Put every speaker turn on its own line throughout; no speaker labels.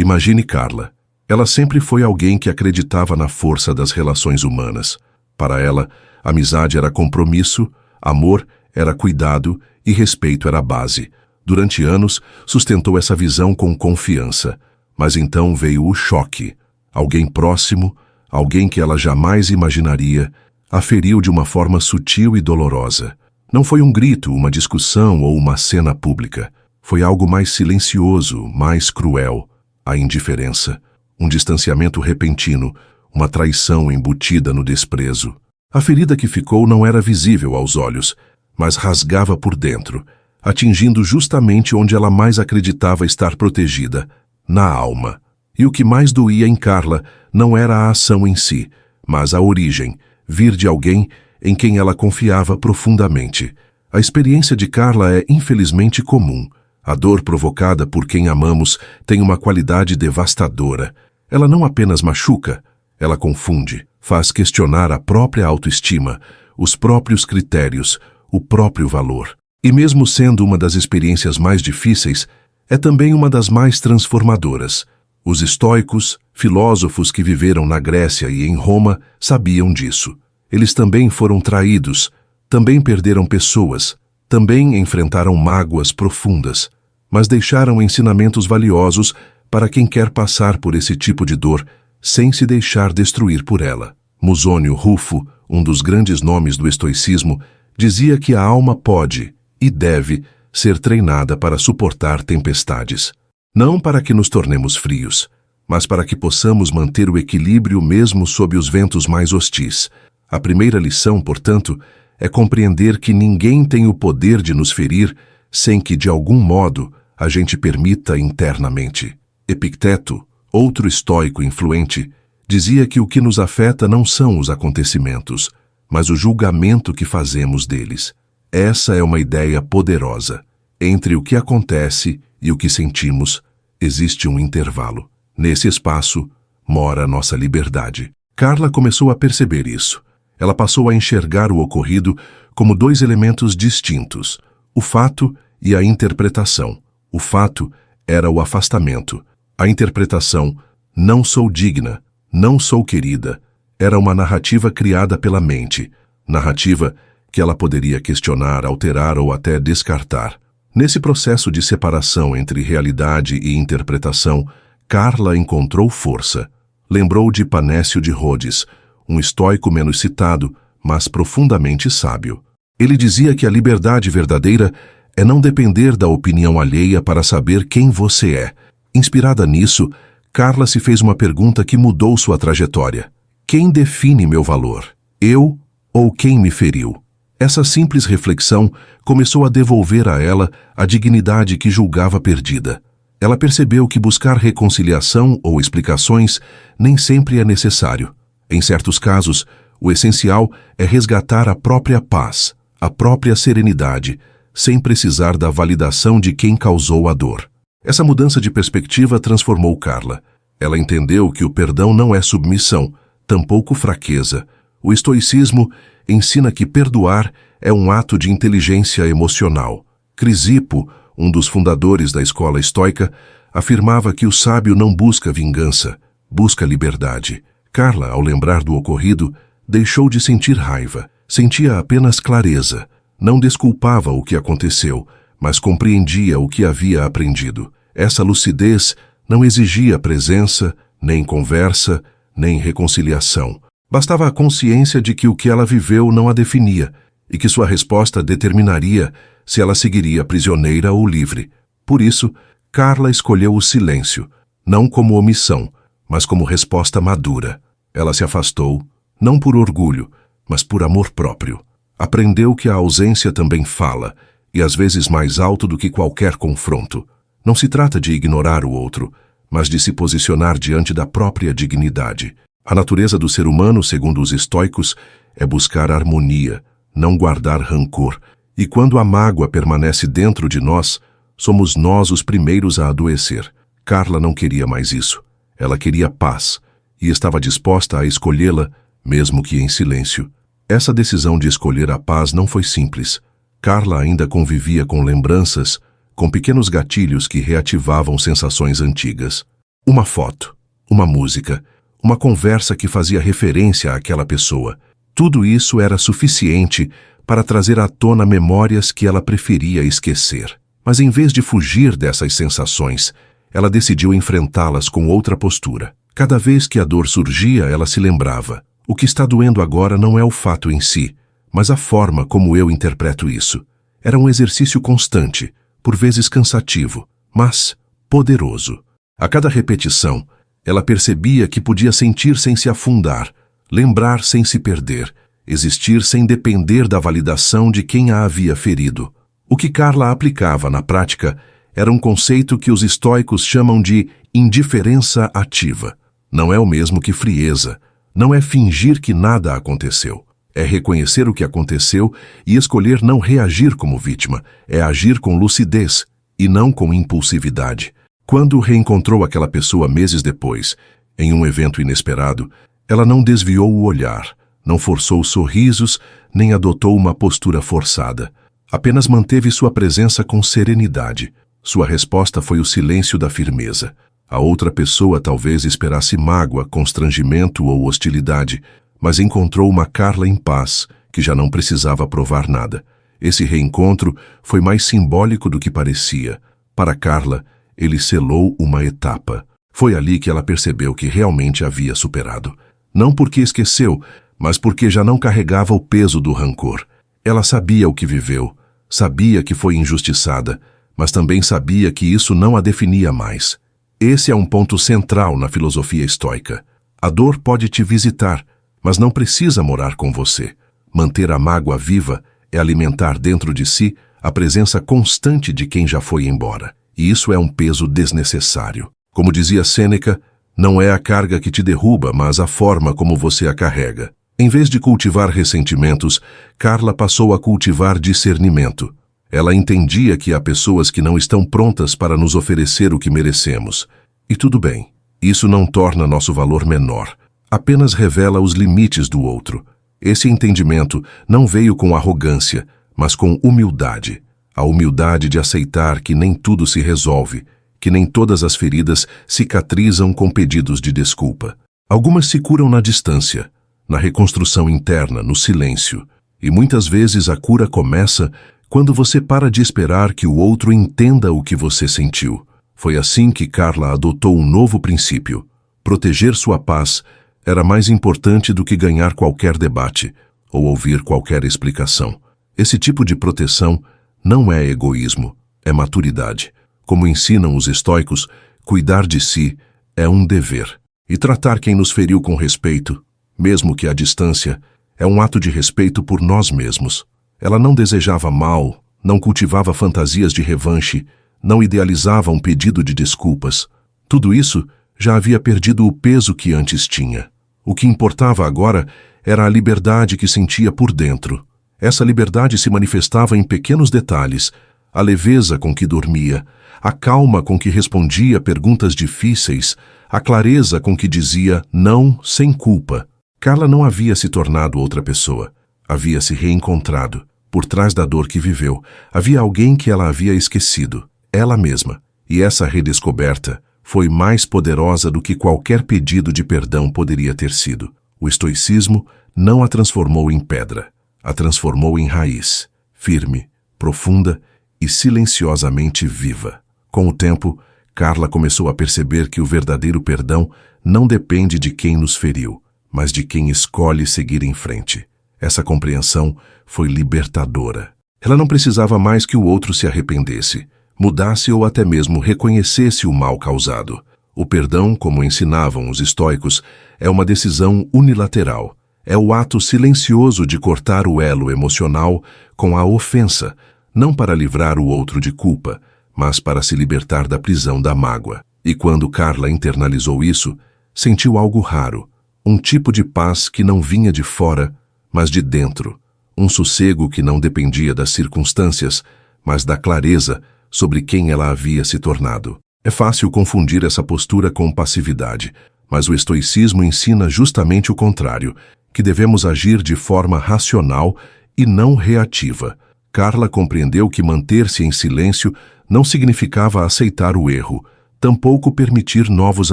Imagine Carla. Ela sempre foi alguém que acreditava na força das relações humanas. Para ela, amizade era compromisso, amor era cuidado e respeito era a base. Durante anos, sustentou essa visão com confiança. Mas então veio o choque. Alguém próximo, alguém que ela jamais imaginaria, a feriu de uma forma sutil e dolorosa. Não foi um grito, uma discussão ou uma cena pública. Foi algo mais silencioso, mais cruel. A indiferença, um distanciamento repentino, uma traição embutida no desprezo. A ferida que ficou não era visível aos olhos, mas rasgava por dentro, atingindo justamente onde ela mais acreditava estar protegida, na alma. E o que mais doía em Carla não era a ação em si, mas a origem, vir de alguém em quem ela confiava profundamente. A experiência de Carla é infelizmente comum. A dor provocada por quem amamos tem uma qualidade devastadora. Ela não apenas machuca, ela confunde, faz questionar a própria autoestima, os próprios critérios, o próprio valor. E mesmo sendo uma das experiências mais difíceis, é também uma das mais transformadoras. Os estoicos, filósofos que viveram na Grécia e em Roma, sabiam disso. Eles também foram traídos, também perderam pessoas, também enfrentaram mágoas profundas, mas deixaram ensinamentos valiosos para quem quer passar por esse tipo de dor sem se deixar destruir por ela. Musônio Rufo, um dos grandes nomes do estoicismo, dizia que a alma pode e deve ser treinada para suportar tempestades. Não para que nos tornemos frios, mas para que possamos manter o equilíbrio mesmo sob os ventos mais hostis. A primeira lição, portanto, é compreender que ninguém tem o poder de nos ferir sem que, de algum modo, a gente permita internamente. Epicteto, outro estoico influente, dizia que o que nos afeta não são os acontecimentos, mas o julgamento que fazemos deles. Essa é uma ideia poderosa. Entre o que acontece e o que sentimos, existe um intervalo. Nesse espaço, mora nossa liberdade. Carla começou a perceber isso. Ela passou a enxergar o ocorrido como dois elementos distintos, o fato e a interpretação. O fato era o afastamento. A interpretação, não sou digna, não sou querida, era uma narrativa criada pela mente, narrativa que ela poderia questionar, alterar ou até descartar. Nesse processo de separação entre realidade e interpretação, Carla encontrou força. Lembrou de Panécio de Rhodes, um estoico menos citado, mas profundamente sábio. Ele dizia que a liberdade verdadeira é não depender da opinião alheia para saber quem você é. Inspirada nisso, Carla se fez uma pergunta que mudou sua trajetória. Quem define meu valor? Eu ou quem me feriu? Essa simples reflexão começou a devolver a ela a dignidade que julgava perdida. Ela percebeu que buscar reconciliação ou explicações nem sempre é necessário. Em certos casos, o essencial é resgatar a própria paz, a própria serenidade, sem precisar da validação de quem causou a dor. Essa mudança de perspectiva transformou Carla. Ela entendeu que o perdão não é submissão, tampouco fraqueza. O estoicismo ensina que perdoar é um ato de inteligência emocional. Crisipo, um dos fundadores da escola estoica, afirmava que o sábio não busca vingança, busca liberdade. Carla, ao lembrar do ocorrido, deixou de sentir raiva, sentia apenas clareza. Não desculpava o que aconteceu, mas compreendia o que havia aprendido. Essa lucidez não exigia presença, nem conversa, nem reconciliação. Bastava a consciência de que o que ela viveu não a definia e que sua resposta determinaria se ela seguiria prisioneira ou livre. Por isso, Carla escolheu o silêncio, não como omissão, mas como resposta madura. Ela se afastou, não por orgulho, mas por amor próprio. Aprendeu que a ausência também fala, e às vezes mais alto do que qualquer confronto. Não se trata de ignorar o outro, mas de se posicionar diante da própria dignidade. A natureza do ser humano, segundo os estoicos, é buscar harmonia, não guardar rancor. E quando a mágoa permanece dentro de nós, somos nós os primeiros a adoecer. Carla não queria mais isso. Ela queria paz, e estava disposta a escolhê-la, mesmo que em silêncio. Essa decisão de escolher a paz não foi simples. Carla ainda convivia com lembranças, com pequenos gatilhos que reativavam sensações antigas. Uma foto, uma música, uma conversa que fazia referência àquela pessoa. Tudo isso era suficiente para trazer à tona memórias que ela preferia esquecer. Mas em vez de fugir dessas sensações, ela decidiu enfrentá-las com outra postura. Cada vez que a dor surgia, ela se lembrava: o que está doendo agora não é o fato em si, mas a forma como eu interpreto isso. Era um exercício constante, por vezes cansativo, mas poderoso. A cada repetição, ela percebia que podia sentir sem se afundar, lembrar sem se perder, existir sem depender da validação de quem a havia ferido. O que Carla aplicava na prática era um conceito que os estoicos chamam de indiferença ativa. Não é o mesmo que frieza, não é fingir que nada aconteceu. É reconhecer o que aconteceu e escolher não reagir como vítima, é agir com lucidez e não com impulsividade. Quando reencontrou aquela pessoa meses depois, em um evento inesperado, ela não desviou o olhar, não forçou sorrisos, nem adotou uma postura forçada. Apenas manteve sua presença com serenidade. Sua resposta foi o silêncio da firmeza. A outra pessoa talvez esperasse mágoa, constrangimento ou hostilidade, mas encontrou uma Carla em paz, que já não precisava provar nada. Esse reencontro foi mais simbólico do que parecia. Para Carla, ele selou uma etapa. Foi ali que ela percebeu que realmente havia superado. Não porque esqueceu, mas porque já não carregava o peso do rancor. Ela sabia o que viveu, sabia que foi injustiçada, mas também sabia que isso não a definia mais. Esse é um ponto central na filosofia estoica. A dor pode te visitar, mas não precisa morar com você. Manter a mágoa viva é alimentar dentro de si a presença constante de quem já foi embora. E isso é um peso desnecessário. Como dizia Sêneca, não é a carga que te derruba, mas a forma como você a carrega. Em vez de cultivar ressentimentos, Carla passou a cultivar discernimento. Ela entendia que há pessoas que não estão prontas para nos oferecer o que merecemos. E tudo bem, isso não torna nosso valor menor, apenas revela os limites do outro. Esse entendimento não veio com arrogância, mas com humildade. A humildade de aceitar que nem tudo se resolve, que nem todas as feridas cicatrizam com pedidos de desculpa. Algumas se curam na distância, na reconstrução interna, no silêncio. E muitas vezes a cura começa quando você para de esperar que o outro entenda o que você sentiu. Foi assim que Carla adotou um novo princípio. Proteger sua paz era mais importante do que ganhar qualquer debate ou ouvir qualquer explicação. Esse tipo de proteção não é egoísmo, é maturidade. Como ensinam os estoicos, cuidar de si é um dever. E tratar quem nos feriu com respeito, mesmo que à distância, é um ato de respeito por nós mesmos. Ela não desejava mal, não cultivava fantasias de revanche, não idealizava um pedido de desculpas. Tudo isso já havia perdido o peso que antes tinha. O que importava agora era a liberdade que sentia por dentro. Essa liberdade se manifestava em pequenos detalhes: a leveza com que dormia, a calma com que respondia perguntas difíceis, a clareza com que dizia não sem culpa. Carla não havia se tornado outra pessoa. Havia se reencontrado. Por trás da dor que viveu, havia alguém que ela havia esquecido, ela mesma. E essa redescoberta foi mais poderosa do que qualquer pedido de perdão poderia ter sido. O estoicismo não a transformou em pedra, a transformou em raiz, firme, profunda e silenciosamente viva. Com o tempo, Carla começou a perceber que o verdadeiro perdão não depende de quem nos feriu, mas de quem escolhe seguir em frente. Essa compreensão foi libertadora. Ela não precisava mais que o outro se arrependesse, mudasse ou até mesmo reconhecesse o mal causado. O perdão, como ensinavam os estoicos, é uma decisão unilateral. É o ato silencioso de cortar o elo emocional com a ofensa, não para livrar o outro de culpa, mas para se libertar da prisão da mágoa. E quando Carla internalizou isso, sentiu algo raro, um tipo de paz que não vinha de fora, mas de dentro, um sossego que não dependia das circunstâncias, mas da clareza sobre quem ela havia se tornado. É fácil confundir essa postura com passividade, mas o estoicismo ensina justamente o contrário, que devemos agir de forma racional e não reativa. Carla compreendeu que manter-se em silêncio não significava aceitar o erro, tampouco permitir novos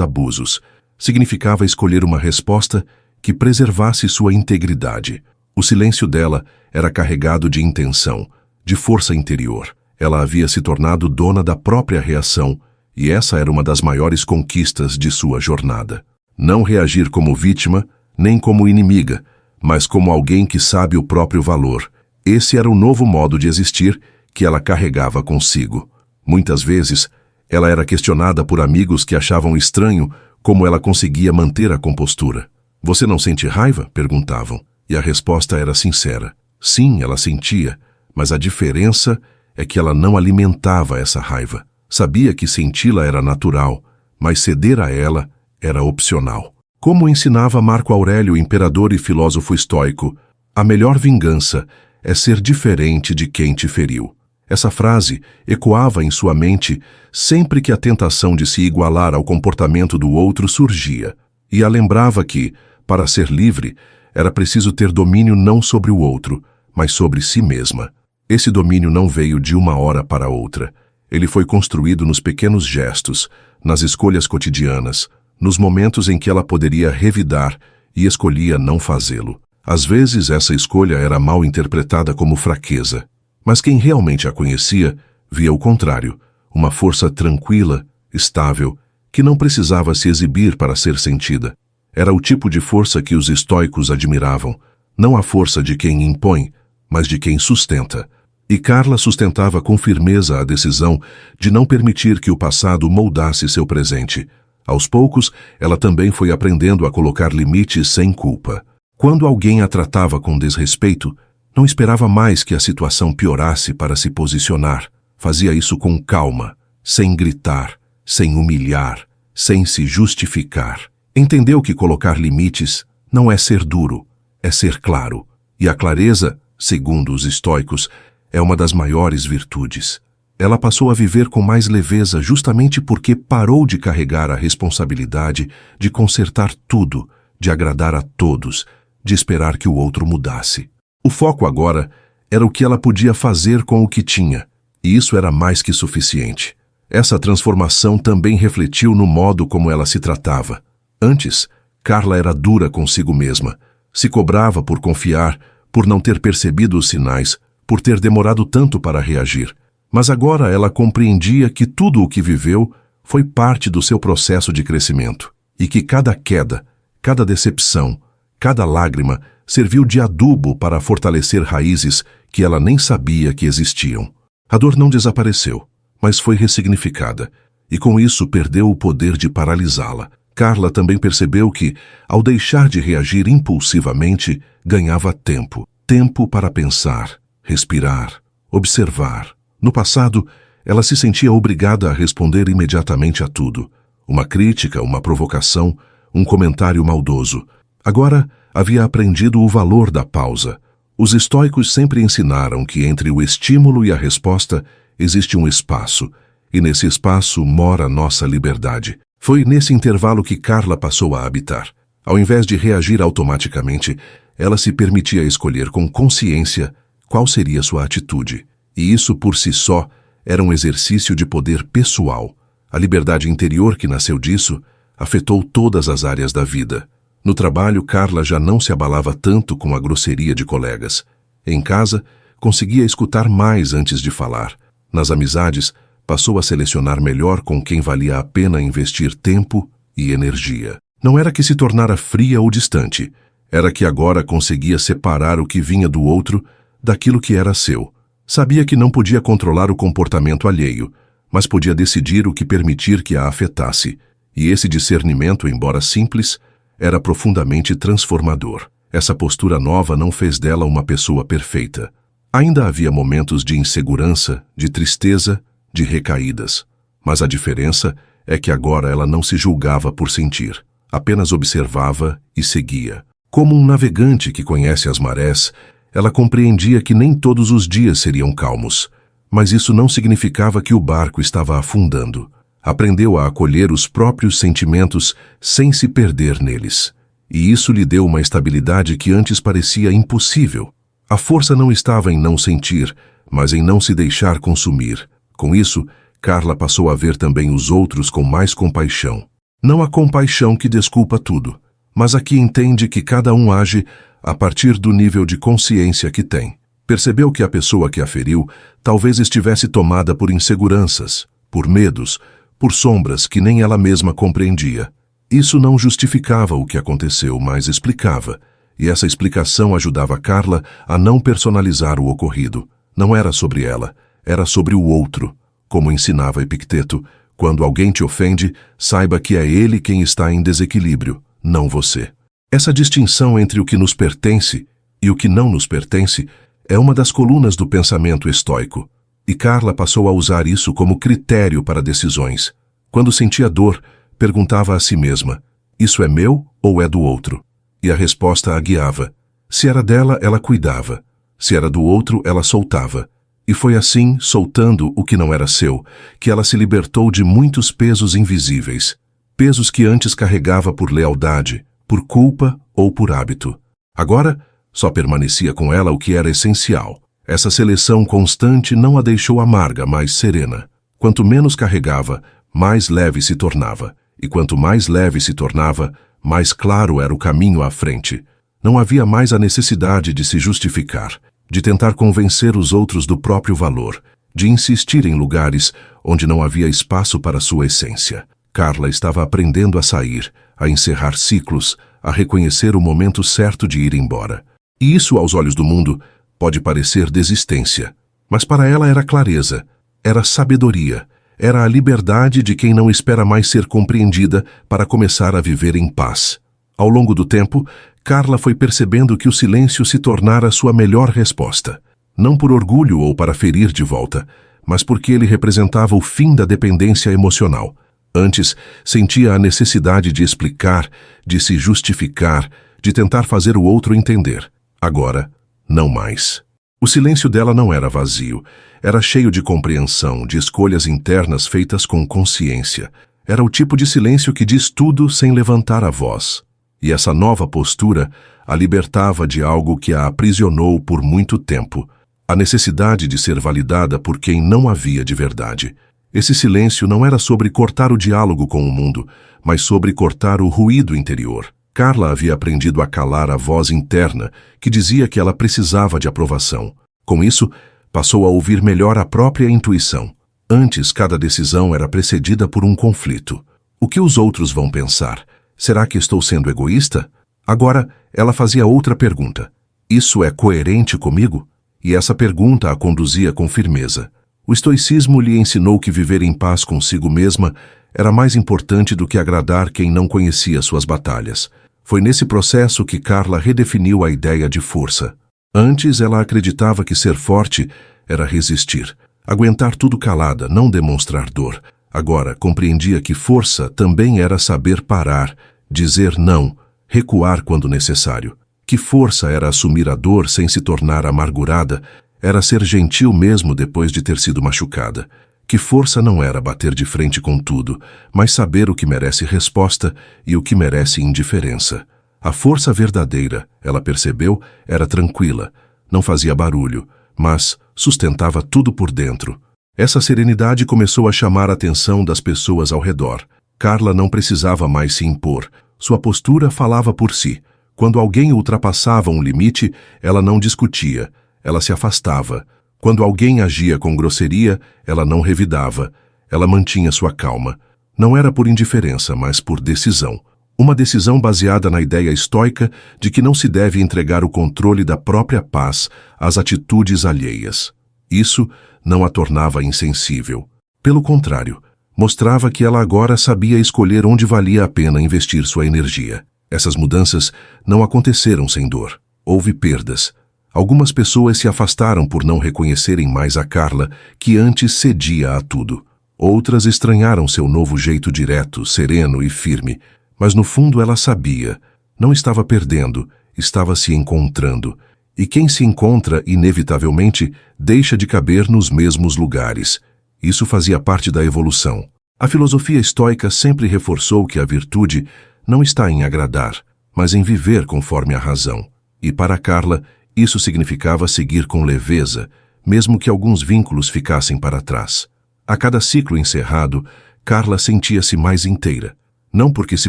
abusos. Significava escolher uma resposta que preservasse sua integridade. O silêncio dela era carregado de intenção, de força interior. Ela havia se tornado dona da própria reação, e essa era uma das maiores conquistas de sua jornada. Não reagir como vítima, nem como inimiga, mas como alguém que sabe o próprio valor. Esse era o novo modo de existir que ela carregava consigo. Muitas vezes, ela era questionada por amigos que achavam estranho como ela conseguia manter a compostura. "Você não sente raiva?" perguntavam. E a resposta era sincera. Sim, ela sentia, mas a diferença é que ela não alimentava essa raiva. Sabia que senti-la era natural, mas ceder a ela era opcional. Como ensinava Marco Aurélio, imperador e filósofo estoico, a melhor vingança é ser diferente de quem te feriu. Essa frase ecoava em sua mente sempre que a tentação de se igualar ao comportamento do outro surgia, e a lembrava que, para ser livre, era preciso ter domínio não sobre o outro, mas sobre si mesma. Esse domínio não veio de uma hora para outra. Ele foi construído nos pequenos gestos, nas escolhas cotidianas, nos momentos em que ela poderia revidar e escolhia não fazê-lo. Às vezes essa escolha era mal interpretada como fraqueza, mas quem realmente a conhecia via o contrário, uma força tranquila, estável, que não precisava se exibir para ser sentida. Era o tipo de força que os estoicos admiravam, não a força de quem impõe, mas de quem sustenta. E Carla sustentava com firmeza a decisão de não permitir que o passado moldasse seu presente. Aos poucos, ela também foi aprendendo a colocar limites sem culpa. Quando alguém a tratava com desrespeito, não esperava mais que a situação piorasse para se posicionar. Fazia isso com calma, sem gritar, sem humilhar, sem se justificar. Entendeu que colocar limites não é ser duro, é ser claro. E a clareza, segundo os estoicos, é uma das maiores virtudes. Ela passou a viver com mais leveza justamente porque parou de carregar a responsabilidade de consertar tudo, de agradar a todos, de esperar que o outro mudasse. O foco agora era o que ela podia fazer com o que tinha, e isso era mais que suficiente. Essa transformação também refletiu no modo como ela se tratava. Antes, Carla era dura consigo mesma, se cobrava por confiar, por não ter percebido os sinais, por ter demorado tanto para reagir. Mas agora ela compreendia que tudo o que viveu foi parte do seu processo de crescimento, e que cada queda, cada decepção, cada lágrima serviu de adubo para fortalecer raízes que ela nem sabia que existiam. A dor não desapareceu, mas foi ressignificada, e com isso perdeu o poder de paralisá-la. Carla também percebeu que, ao deixar de reagir impulsivamente, ganhava tempo. Tempo para pensar, respirar, observar. No passado, ela se sentia obrigada a responder imediatamente a tudo. Uma crítica, uma provocação, um comentário maldoso. Agora, havia aprendido o valor da pausa. Os estoicos sempre ensinaram que entre o estímulo e a resposta existe um espaço, e nesse espaço mora nossa liberdade. Foi nesse intervalo que Carla passou a habitar. Ao invés de reagir automaticamente, ela se permitia escolher com consciência qual seria sua atitude. E isso por si só era um exercício de poder pessoal. A liberdade interior que nasceu disso afetou todas as áreas da vida. No trabalho, Carla já não se abalava tanto com a grosseria de colegas. Em casa, conseguia escutar mais antes de falar. Nas amizades, passou a selecionar melhor com quem valia a pena investir tempo e energia. Não era que se tornara fria ou distante, era que agora conseguia separar o que vinha do outro daquilo que era seu. Sabia que não podia controlar o comportamento alheio, mas podia decidir o que permitir que a afetasse. E esse discernimento, embora simples, era profundamente transformador. Essa postura nova não fez dela uma pessoa perfeita. Ainda havia momentos de insegurança, de tristeza, de recaídas. Mas a diferença é que agora ela não se julgava por sentir, apenas observava e seguia. Como um navegante que conhece as marés, ela compreendia que nem todos os dias seriam calmos, mas isso não significava que o barco estava afundando. Aprendeu a acolher os próprios sentimentos sem se perder neles. E isso lhe deu uma estabilidade que antes parecia impossível. A força não estava em não sentir, mas em não se deixar consumir. Com isso, Carla passou a ver também os outros com mais compaixão. Não a compaixão que desculpa tudo, mas a que entende que cada um age a partir do nível de consciência que tem. Percebeu que a pessoa que a feriu talvez estivesse tomada por inseguranças, por medos, por sombras que nem ela mesma compreendia. Isso não justificava o que aconteceu, mas explicava, e essa explicação ajudava Carla a não personalizar o ocorrido. Não era sobre ela, era sobre o outro. Como ensinava Epicteto, quando alguém te ofende, saiba que é ele quem está em desequilíbrio, não você. Essa distinção entre o que nos pertence e o que não nos pertence é uma das colunas do pensamento estoico, e Carla passou a usar isso como critério para decisões. Quando sentia dor, perguntava a si mesma, isso é meu ou é do outro? E a resposta a guiava. Se era dela, ela cuidava. Se era do outro, ela soltava. E foi assim, soltando o que não era seu, que ela se libertou de muitos pesos invisíveis. Pesos que antes carregava por lealdade, por culpa ou por hábito. Agora, só permanecia com ela o que era essencial. Essa seleção constante não a deixou amarga, mas serena. Quanto menos carregava, mais leve se tornava. E quanto mais leve se tornava, mais claro era o caminho à frente. Não havia mais a necessidade de se justificar, de tentar convencer os outros do próprio valor, de insistir em lugares onde não havia espaço para sua essência. Carla estava aprendendo a sair, a encerrar ciclos, a reconhecer o momento certo de ir embora. E isso, aos olhos do mundo, pode parecer desistência. Mas para ela era clareza, era sabedoria, era a liberdade de quem não espera mais ser compreendida para começar a viver em paz. Ao longo do tempo, Carla foi percebendo que o silêncio se tornara sua melhor resposta. Não por orgulho ou para ferir de volta, mas porque ele representava o fim da dependência emocional. Antes, sentia a necessidade de explicar, de se justificar, de tentar fazer o outro entender. Agora, não mais. O silêncio dela não era vazio, era cheio de compreensão, de escolhas internas feitas com consciência. Era o tipo de silêncio que diz tudo sem levantar a voz. E essa nova postura a libertava de algo que a aprisionou por muito tempo, a necessidade de ser validada por quem não havia de verdade. Esse silêncio não era sobre cortar o diálogo com o mundo, mas sobre cortar o ruído interior. Carla havia aprendido a calar a voz interna que dizia que ela precisava de aprovação. Com isso, passou a ouvir melhor a própria intuição. Antes, cada decisão era precedida por um conflito. O que os outros vão pensar? Será que estou sendo egoísta? Agora, ela fazia outra pergunta. Isso é coerente comigo? E essa pergunta a conduzia com firmeza. O estoicismo lhe ensinou que viver em paz consigo mesma era mais importante do que agradar quem não conhecia suas batalhas. Foi nesse processo que Carla redefiniu a ideia de força. Antes, ela acreditava que ser forte era resistir, aguentar tudo calada, não demonstrar dor. Agora, compreendia que força também era saber parar, dizer não, recuar quando necessário. Que força era assumir a dor sem se tornar amargurada, era ser gentil mesmo depois de ter sido machucada. Que força não era bater de frente com tudo, mas saber o que merece resposta e o que merece indiferença. A força verdadeira, ela percebeu, era tranquila, não fazia barulho, mas sustentava tudo por dentro. Essa serenidade começou a chamar a atenção das pessoas ao redor. Carla não precisava mais se impor. Sua postura falava por si. Quando alguém ultrapassava um limite, ela não discutia, ela se afastava. Quando alguém agia com grosseria, ela não revidava. Ela mantinha sua calma. Não era por indiferença, mas por decisão. Uma decisão baseada na ideia estoica de que não se deve entregar o controle da própria paz às atitudes alheias. Isso não a tornava insensível. Pelo contrário, mostrava que ela agora sabia escolher onde valia a pena investir sua energia. Essas mudanças não aconteceram sem dor. Houve perdas. Algumas pessoas se afastaram por não reconhecerem mais a Carla, que antes cedia a tudo. Outras estranharam seu novo jeito direto, sereno e firme. Mas no fundo ela sabia. Não estava perdendo, estava se encontrando. E quem se encontra, inevitavelmente, deixa de caber nos mesmos lugares. Isso fazia parte da evolução. A filosofia estoica sempre reforçou que a virtude não está em agradar, mas em viver conforme a razão. E para Carla, isso significava seguir com leveza, mesmo que alguns vínculos ficassem para trás. A cada ciclo encerrado, Carla sentia-se mais inteira. Não porque se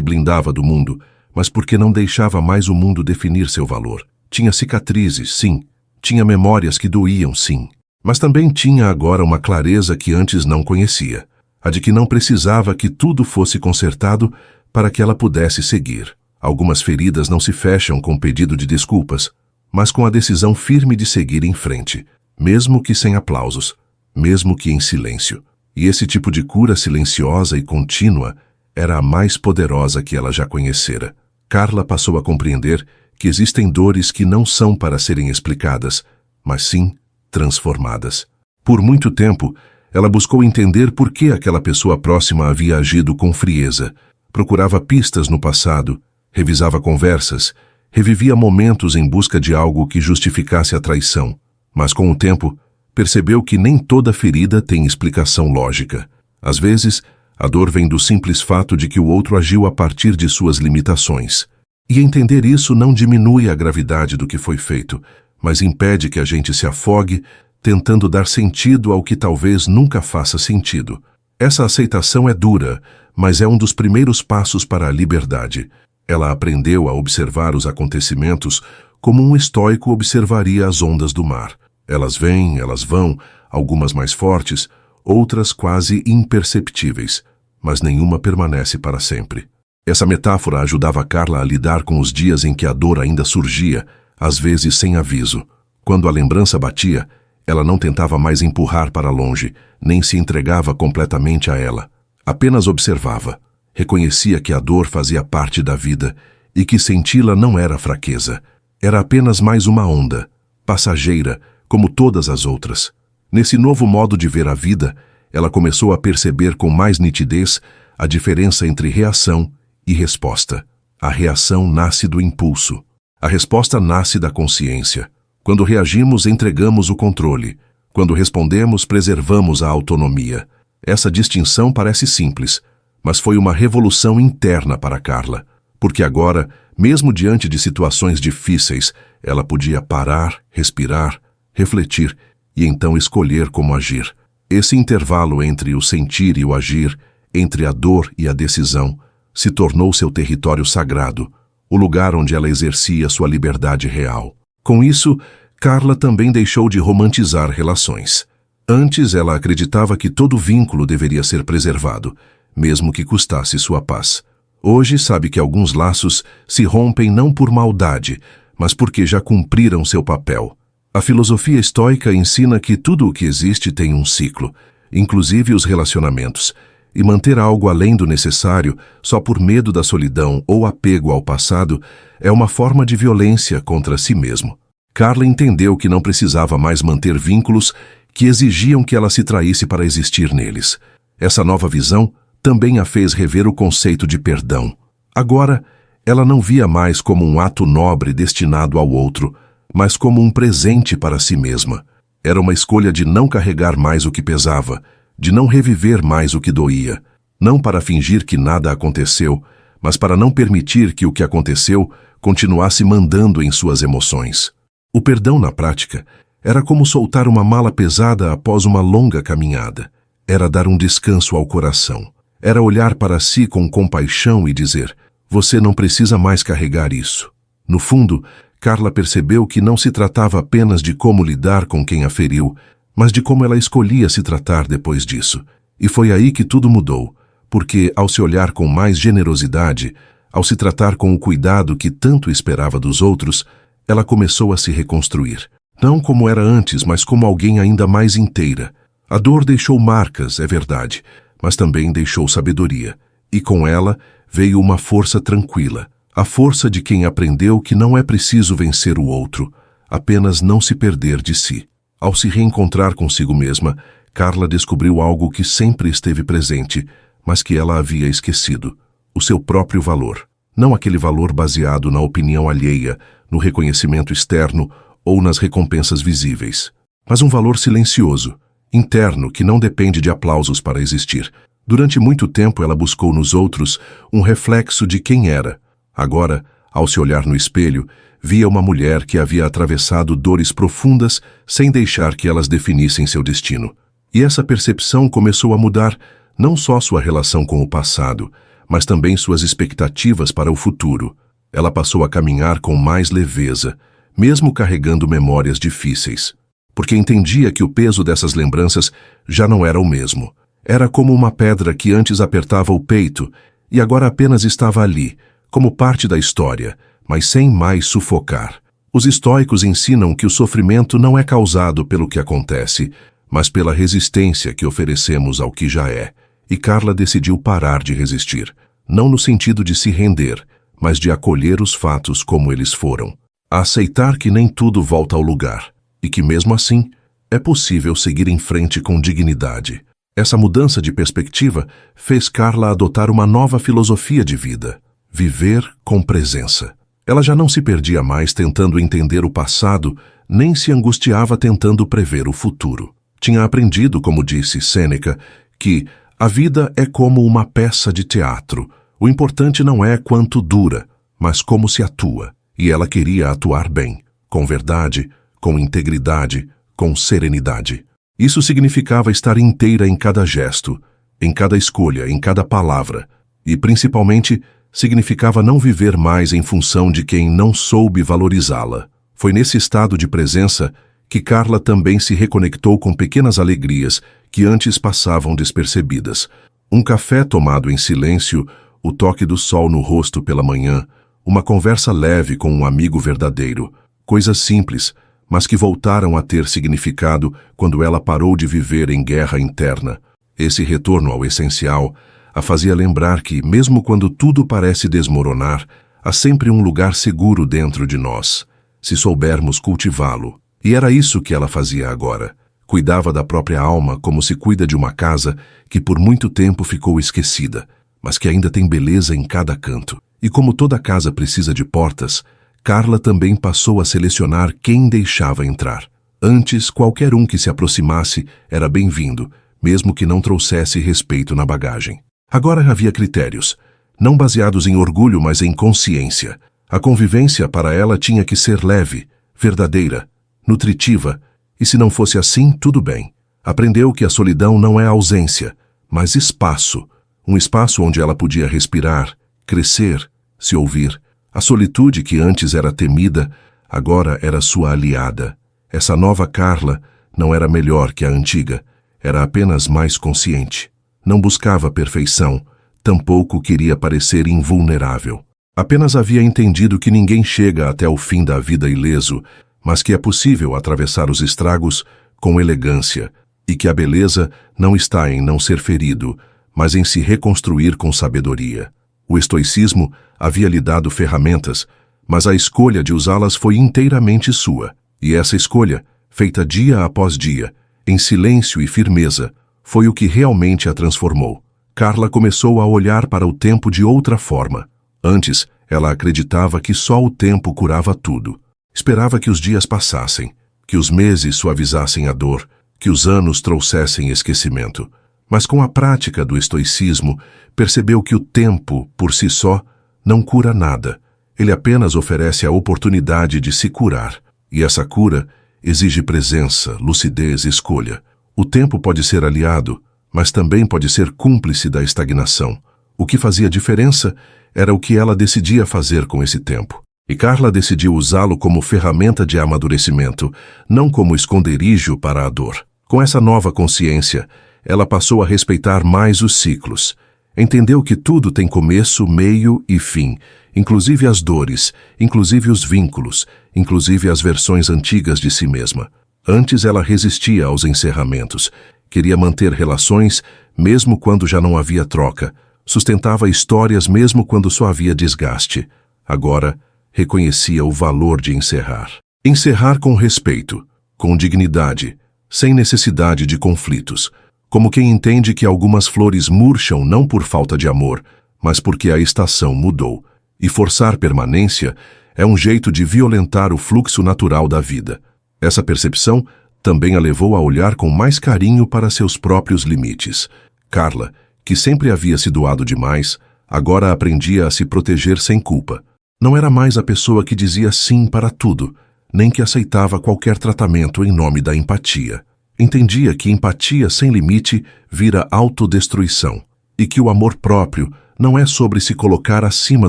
blindava do mundo, mas porque não deixava mais o mundo definir seu valor. Tinha cicatrizes, sim. Tinha memórias que doíam, sim. Mas também tinha agora uma clareza que antes não conhecia. A de que não precisava que tudo fosse consertado para que ela pudesse seguir. Algumas feridas não se fecham com pedido de desculpas, mas com a decisão firme de seguir em frente, mesmo que sem aplausos, mesmo que em silêncio. E esse tipo de cura silenciosa e contínua era a mais poderosa que ela já conhecera. Carla passou a compreender que existem dores que não são para serem explicadas, mas sim transformadas. Por muito tempo, ela buscou entender por que aquela pessoa próxima havia agido com frieza. Procurava pistas no passado, revisava conversas, revivia momentos em busca de algo que justificasse a traição. Mas com o tempo, percebeu que nem toda ferida tem explicação lógica. Às vezes, a dor vem do simples fato de que o outro agiu a partir de suas limitações. E entender isso não diminui a gravidade do que foi feito, mas impede que a gente se afogue, tentando dar sentido ao que talvez nunca faça sentido. Essa aceitação é dura, mas é um dos primeiros passos para a liberdade. Ela aprendeu a observar os acontecimentos como um estoico observaria as ondas do mar. Elas vêm, elas vão, algumas mais fortes, outras quase imperceptíveis, mas nenhuma permanece para sempre. Essa metáfora ajudava Carla a lidar com os dias em que a dor ainda surgia, às vezes sem aviso. Quando a lembrança batia, ela não tentava mais empurrar para longe, nem se entregava completamente a ela. Apenas observava. Reconhecia que a dor fazia parte da vida e que senti-la não era fraqueza. Era apenas mais uma onda, passageira, como todas as outras. Nesse novo modo de ver a vida, ela começou a perceber com mais nitidez a diferença entre reação e resposta. A reação nasce do impulso. A resposta nasce da consciência. Quando reagimos, entregamos o controle. Quando respondemos, preservamos a autonomia. Essa distinção parece simples, mas foi uma revolução interna para Carla, porque agora, mesmo diante de situações difíceis, ela podia parar, respirar, refletir e então escolher como agir. Esse intervalo entre o sentir e o agir, entre a dor e a decisão, se tornou seu território sagrado, o lugar onde ela exercia sua liberdade real. Com isso, Carla também deixou de romantizar relações. Antes, ela acreditava que todo vínculo deveria ser preservado, mesmo que custasse sua paz. Hoje, sabe que alguns laços se rompem não por maldade, mas porque já cumpriram seu papel. A filosofia estoica ensina que tudo o que existe tem um ciclo, inclusive os relacionamentos, e manter algo além do necessário só por medo da solidão ou apego ao passado é uma forma de violência contra si mesmo. Carla entendeu que não precisava mais manter vínculos que exigiam que ela se traísse para existir neles. Essa nova visão também a fez rever o conceito de perdão. Agora, ela não via mais como um ato nobre destinado ao outro, mas como um presente para si mesma. Era uma escolha de não carregar mais o que pesava, de não reviver mais o que doía, não para fingir que nada aconteceu, mas para não permitir que o que aconteceu continuasse mandando em suas emoções. O perdão, na prática, era como soltar uma mala pesada após uma longa caminhada. Era dar um descanso ao coração. Era olhar para si com compaixão e dizer: você não precisa mais carregar isso. No fundo, Carla percebeu que não se tratava apenas de como lidar com quem a feriu, mas de como ela escolhia se tratar depois disso. E foi aí que tudo mudou, porque ao se olhar com mais generosidade, ao se tratar com o cuidado que tanto esperava dos outros, ela começou a se reconstruir. Não como era antes, mas como alguém ainda mais inteira. A dor deixou marcas, é verdade, mas também deixou sabedoria. E com ela veio uma força tranquila, a força de quem aprendeu que não é preciso vencer o outro, apenas não se perder de si. Ao se reencontrar consigo mesma, Carla descobriu algo que sempre esteve presente, mas que ela havia esquecido: o seu próprio valor. Não aquele valor baseado na opinião alheia, no reconhecimento externo ou nas recompensas visíveis, mas um valor silencioso, interno, que não depende de aplausos para existir. Durante muito tempo ela buscou nos outros um reflexo de quem era. Agora, ao se olhar no espelho, via uma mulher que havia atravessado dores profundas sem deixar que elas definissem seu destino. E essa percepção começou a mudar não só sua relação com o passado, mas também suas expectativas para o futuro. Ela passou a caminhar com mais leveza, mesmo carregando memórias difíceis, porque entendia que o peso dessas lembranças já não era o mesmo. Era como uma pedra que antes apertava o peito e agora apenas estava ali, como parte da história, mas sem mais sufocar. Os estoicos ensinam que o sofrimento não é causado pelo que acontece, mas pela resistência que oferecemos ao que já é. E Carla decidiu parar de resistir, não no sentido de se render, mas de acolher os fatos como eles foram. A aceitar que nem tudo volta ao lugar, e que mesmo assim, é possível seguir em frente com dignidade. Essa mudança de perspectiva fez Carla adotar uma nova filosofia de vida: viver com presença. Ela já não se perdia mais tentando entender o passado, nem se angustiava tentando prever o futuro. Tinha aprendido, como disse Sêneca, que a vida é como uma peça de teatro. O importante não é quanto dura, mas como se atua. E ela queria atuar bem, com verdade, com integridade, com serenidade. Isso significava estar inteira em cada gesto, em cada escolha, em cada palavra. E, principalmente, significava não viver mais em função de quem não soube valorizá-la. Foi nesse estado de presença que Carla também se reconectou com pequenas alegrias que antes passavam despercebidas. Um café tomado em silêncio, o toque do sol no rosto pela manhã, uma conversa leve com um amigo verdadeiro. Coisas simples, mas que voltaram a ter significado quando ela parou de viver em guerra interna. Esse retorno ao essencial a fazia lembrar que, mesmo quando tudo parece desmoronar, há sempre um lugar seguro dentro de nós, se soubermos cultivá-lo. E era isso que ela fazia agora. Cuidava da própria alma como se cuida de uma casa que por muito tempo ficou esquecida, mas que ainda tem beleza em cada canto. E como toda casa precisa de portas, Carla também passou a selecionar quem deixava entrar. Antes, qualquer um que se aproximasse era bem-vindo, mesmo que não trouxesse respeito na bagagem. Agora havia critérios, não baseados em orgulho, mas em consciência. A convivência para ela tinha que ser leve, verdadeira, nutritiva, e se não fosse assim, tudo bem. Aprendeu que a solidão não é ausência, mas espaço, um espaço onde ela podia respirar, crescer, se ouvir. A solitude que antes era temida, agora era sua aliada. Essa nova Carla não era melhor que a antiga, era apenas mais consciente. Não buscava perfeição, tampouco queria parecer invulnerável. Apenas havia entendido que ninguém chega até o fim da vida ileso, mas que é possível atravessar os estragos com elegância, e que a beleza não está em não ser ferido, mas em se reconstruir com sabedoria. O estoicismo havia lhe dado ferramentas, mas a escolha de usá-las foi inteiramente sua, e essa escolha, feita dia após dia, em silêncio e firmeza, foi o que realmente a transformou. Carla começou a olhar para o tempo de outra forma. Antes, ela acreditava que só o tempo curava tudo. Esperava que os dias passassem, que os meses suavizassem a dor, que os anos trouxessem esquecimento. Mas com a prática do estoicismo, percebeu que o tempo, por si só, não cura nada. Ele apenas oferece a oportunidade de se curar. E essa cura exige presença, lucidez e escolha. O tempo pode ser aliado, mas também pode ser cúmplice da estagnação. O que fazia diferença era o que ela decidia fazer com esse tempo. E Carla decidiu usá-lo como ferramenta de amadurecimento, não como esconderijo para a dor. Com essa nova consciência, ela passou a respeitar mais os ciclos. Entendeu que tudo tem começo, meio e fim, inclusive as dores, inclusive os vínculos, inclusive as versões antigas de si mesma. Antes ela resistia aos encerramentos, queria manter relações mesmo quando já não havia troca, sustentava histórias mesmo quando só havia desgaste. Agora, reconhecia o valor de encerrar. Encerrar com respeito, com dignidade, sem necessidade de conflitos, como quem entende que algumas flores murcham não por falta de amor, mas porque a estação mudou. E forçar permanência é um jeito de violentar o fluxo natural da vida. Essa percepção também a levou a olhar com mais carinho para seus próprios limites. Carla, que sempre havia se doado demais, agora aprendia a se proteger sem culpa. Não era mais a pessoa que dizia sim para tudo, nem que aceitava qualquer tratamento em nome da empatia. Entendia que empatia sem limite vira autodestruição e que o amor próprio não é sobre se colocar acima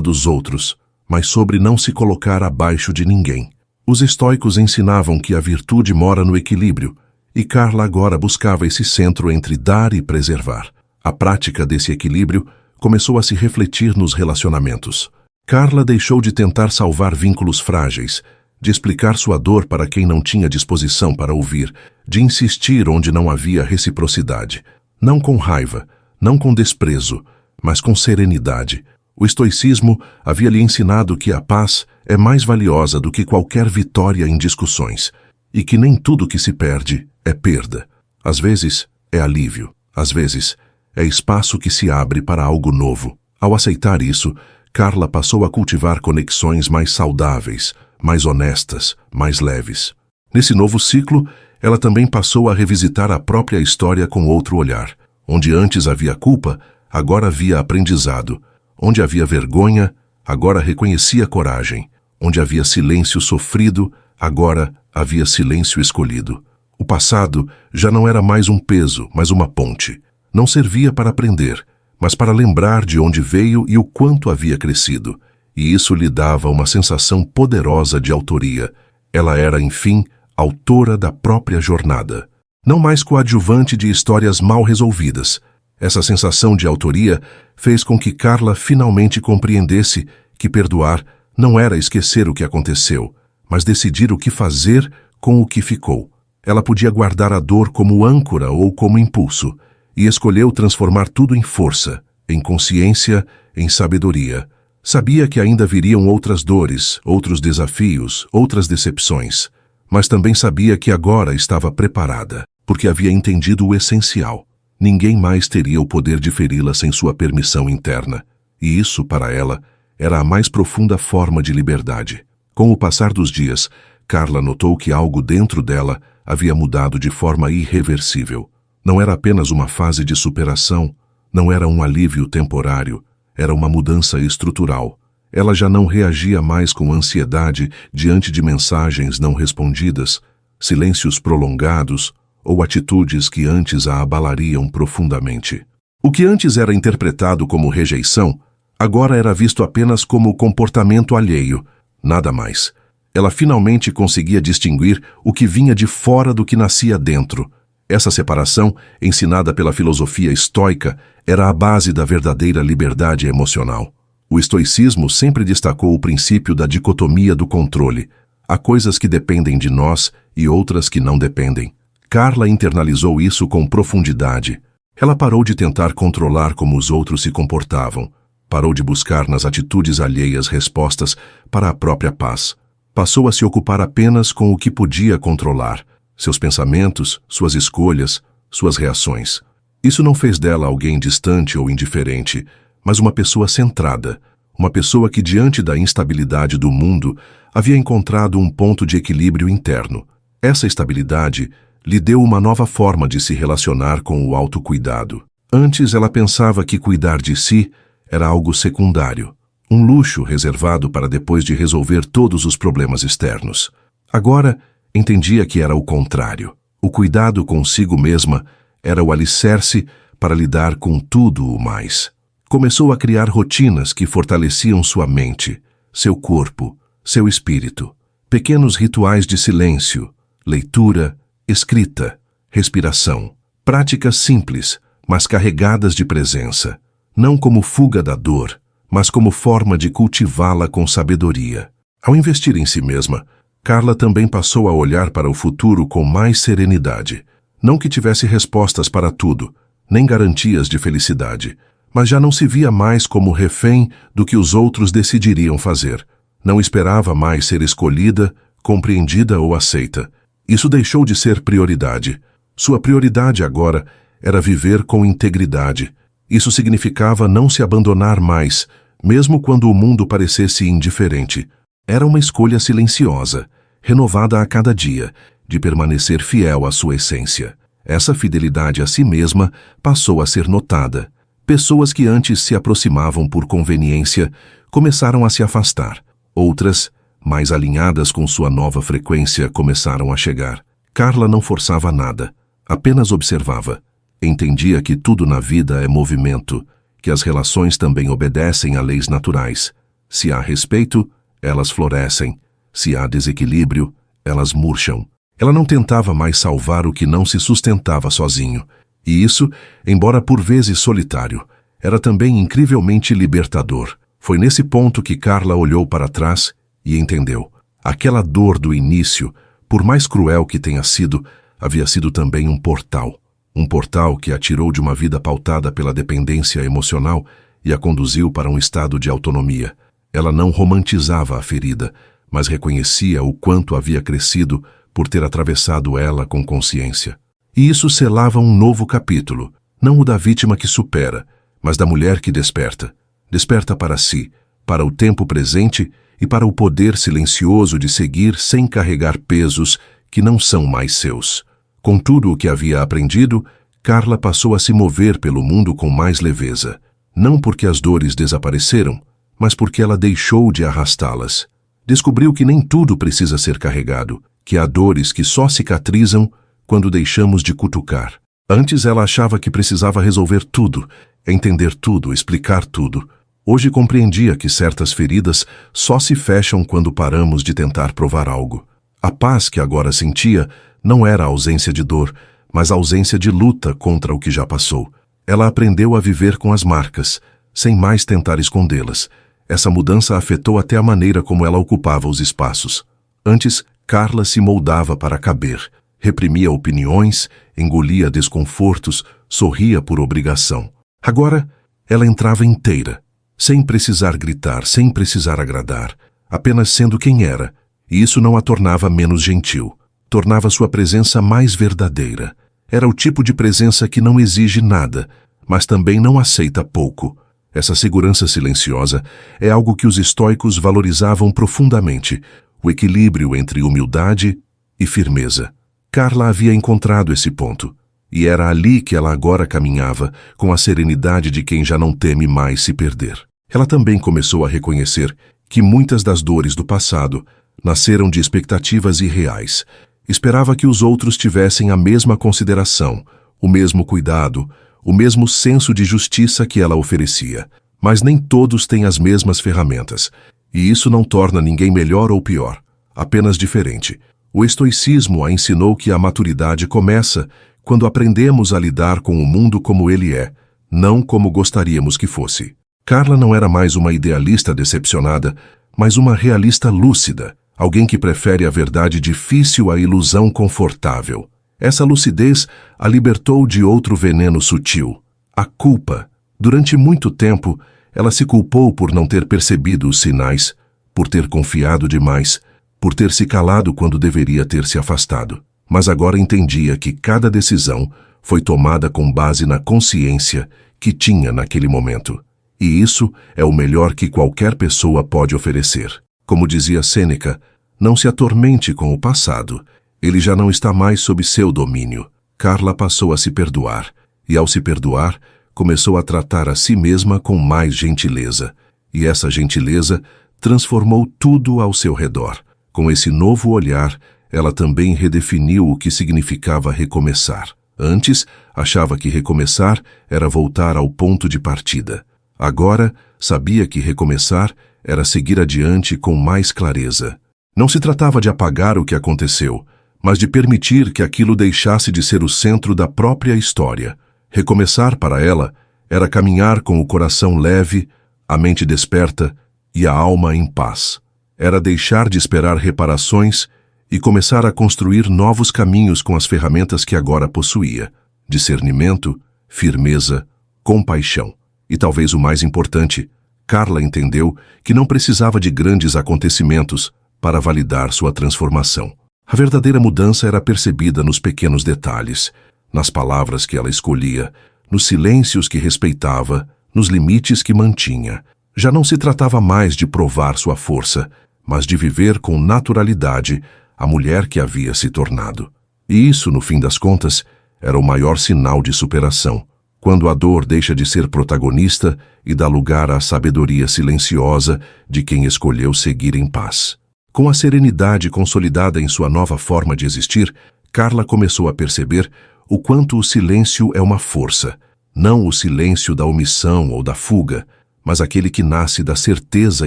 dos outros, mas sobre não se colocar abaixo de ninguém. Os estoicos ensinavam que a virtude mora no equilíbrio, e Carla agora buscava esse centro entre dar e preservar. A prática desse equilíbrio começou a se refletir nos relacionamentos. Carla deixou de tentar salvar vínculos frágeis, de explicar sua dor para quem não tinha disposição para ouvir, de insistir onde não havia reciprocidade. Não com raiva, não com desprezo, mas com serenidade. O estoicismo havia lhe ensinado que a paz é mais valiosa do que qualquer vitória em discussões, e que nem tudo que se perde é perda. Às vezes é alívio, às vezes é espaço que se abre para algo novo. Ao aceitar isso, Carla passou a cultivar conexões mais saudáveis, mais honestas, mais leves. Nesse novo ciclo, ela também passou a revisitar a própria história com outro olhar. Onde antes havia culpa, agora havia aprendizado. Onde havia vergonha, agora reconhecia coragem. Onde havia silêncio sofrido, agora havia silêncio escolhido. O passado já não era mais um peso, mas uma ponte. Não servia para aprender, mas para lembrar de onde veio e o quanto havia crescido. E isso lhe dava uma sensação poderosa de autoria. Ela era, enfim, autora da própria jornada. Não mais coadjuvante de histórias mal resolvidas. Essa sensação de autoria fez com que Carla finalmente compreendesse que perdoar não era esquecer o que aconteceu, mas decidir o que fazer com o que ficou. Ela podia guardar a dor como âncora ou como impulso, e escolheu transformar tudo em força, em consciência, em sabedoria. Sabia que ainda viriam outras dores, outros desafios, outras decepções, mas também sabia que agora estava preparada, porque havia entendido o essencial. Ninguém mais teria o poder de feri-la sem sua permissão interna, e isso, para ela, era a mais profunda forma de liberdade. Com o passar dos dias, Carla notou que algo dentro dela havia mudado de forma irreversível. Não era apenas uma fase de superação, não era um alívio temporário, era uma mudança estrutural. Ela já não reagia mais com ansiedade diante de mensagens não respondidas, silêncios prolongados ou atitudes que antes a abalariam profundamente. O que antes era interpretado como rejeição, agora era visto apenas como comportamento alheio, nada mais. Ela finalmente conseguia distinguir o que vinha de fora do que nascia dentro. Essa separação, ensinada pela filosofia estoica, era a base da verdadeira liberdade emocional. O estoicismo sempre destacou o princípio da dicotomia do controle. Há coisas que dependem de nós e outras que não dependem. Carla internalizou isso com profundidade. Ela parou de tentar controlar como os outros se comportavam. Parou de buscar nas atitudes alheias respostas para a própria paz. Passou a se ocupar apenas com o que podia controlar: seus pensamentos, suas escolhas, suas reações. Isso não fez dela alguém distante ou indiferente, mas uma pessoa centrada, uma pessoa que, diante da instabilidade do mundo, havia encontrado um ponto de equilíbrio interno. Essa estabilidade lhe deu uma nova forma de se relacionar com o autocuidado. Antes ela pensava que cuidar de si era algo secundário, um luxo reservado para depois de resolver todos os problemas externos. Agora, entendia que era o contrário. O cuidado consigo mesma era o alicerce para lidar com tudo o mais. Começou a criar rotinas que fortaleciam sua mente, seu corpo, seu espírito. Pequenos rituais de silêncio, leitura, escrita, respiração. Práticas simples, mas carregadas de presença. Não como fuga da dor, mas como forma de cultivá-la com sabedoria. Ao investir em si mesma, Carla também passou a olhar para o futuro com mais serenidade. Não que tivesse respostas para tudo, nem garantias de felicidade, mas já não se via mais como refém do que os outros decidiriam fazer. Não esperava mais ser escolhida, compreendida ou aceita. Isso deixou de ser prioridade. Sua prioridade agora era viver com integridade. Isso significava não se abandonar mais, mesmo quando o mundo parecesse indiferente. Era uma escolha silenciosa, renovada a cada dia, de permanecer fiel à sua essência. Essa fidelidade a si mesma passou a ser notada. Pessoas que antes se aproximavam por conveniência começaram a se afastar. Outras, mais alinhadas com sua nova frequência, começaram a chegar. Carla não forçava nada. Apenas observava. Entendia que tudo na vida é movimento, que as relações também obedecem a leis naturais. Se há respeito, elas florescem. Se há desequilíbrio, elas murcham. Ela não tentava mais salvar o que não se sustentava sozinho. E isso, embora por vezes solitário, era também incrivelmente libertador. Foi nesse ponto que Carla olhou para trás e entendeu. Aquela dor do início, por mais cruel que tenha sido, havia sido também um portal. Um portal que a tirou de uma vida pautada pela dependência emocional e a conduziu para um estado de autonomia. Ela não romantizava a ferida, mas reconhecia o quanto havia crescido por ter atravessado ela com consciência. E isso selava um novo capítulo, não o da vítima que supera, mas da mulher que desperta. Desperta para si, para o tempo presente e para o poder silencioso de seguir sem carregar pesos que não são mais seus. Com tudo o que havia aprendido, Carla passou a se mover pelo mundo com mais leveza. Não porque as dores desapareceram, mas porque ela deixou de arrastá-las. Descobriu que nem tudo precisa ser carregado, que há dores que só cicatrizam quando deixamos de cutucar. Antes ela achava que precisava resolver tudo, entender tudo, explicar tudo. Hoje compreendia que certas feridas só se fecham quando paramos de tentar provar algo. A paz que agora sentia não era a ausência de dor, mas a ausência de luta contra o que já passou. Ela aprendeu a viver com as marcas, sem mais tentar escondê-las. Essa mudança afetou até a maneira como ela ocupava os espaços. Antes, Carla se moldava para caber, reprimia opiniões, engolia desconfortos, sorria por obrigação. Agora, ela entrava inteira, sem precisar gritar, sem precisar agradar, apenas sendo quem era, e isso não a tornava menos gentil. Tornava sua presença mais verdadeira. Era o tipo de presença que não exige nada, mas também não aceita pouco. Essa segurança silenciosa é algo que os estoicos valorizavam profundamente, o equilíbrio entre humildade e firmeza. Carla havia encontrado esse ponto, e era ali que ela agora caminhava, com a serenidade de quem já não teme mais se perder. Ela também começou a reconhecer que muitas das dores do passado nasceram de expectativas irreais. Esperava que os outros tivessem a mesma consideração, o mesmo cuidado, o mesmo senso de justiça que ela oferecia. Mas nem todos têm as mesmas ferramentas, e isso não torna ninguém melhor ou pior, apenas diferente. O estoicismo a ensinou que a maturidade começa quando aprendemos a lidar com o mundo como ele é, não como gostaríamos que fosse. Carla não era mais uma idealista decepcionada, mas uma realista lúcida, alguém que prefere a verdade difícil à ilusão confortável. Essa lucidez a libertou de outro veneno sutil, a culpa. Durante muito tempo, ela se culpou por não ter percebido os sinais, por ter confiado demais, por ter se calado quando deveria ter se afastado. Mas agora entendia que cada decisão foi tomada com base na consciência que tinha naquele momento. E isso é o melhor que qualquer pessoa pode oferecer. Como dizia Sêneca, não se atormente com o passado. Ele já não está mais sob seu domínio. Carla passou a se perdoar, e ao se perdoar, começou a tratar a si mesma com mais gentileza. E essa gentileza transformou tudo ao seu redor. Com esse novo olhar, ela também redefiniu o que significava recomeçar. Antes, achava que recomeçar era voltar ao ponto de partida. Agora, sabia que recomeçar era seguir adiante com mais clareza. Não se tratava de apagar o que aconteceu, mas de permitir que aquilo deixasse de ser o centro da própria história. Recomeçar para ela era caminhar com o coração leve, a mente desperta e a alma em paz. Era deixar de esperar reparações e começar a construir novos caminhos com as ferramentas que agora possuía: discernimento, firmeza, compaixão. E talvez o mais importante, Carla entendeu que não precisava de grandes acontecimentos para validar sua transformação. A verdadeira mudança era percebida nos pequenos detalhes, nas palavras que ela escolhia, nos silêncios que respeitava, nos limites que mantinha. Já não se tratava mais de provar sua força, mas de viver com naturalidade a mulher que havia se tornado. E isso, no fim das contas, era o maior sinal de superação. Quando a dor deixa de ser protagonista e dá lugar à sabedoria silenciosa de quem escolheu seguir em paz. Com a serenidade consolidada em sua nova forma de existir, Carla começou a perceber o quanto o silêncio é uma força, não o silêncio da omissão ou da fuga, mas aquele que nasce da certeza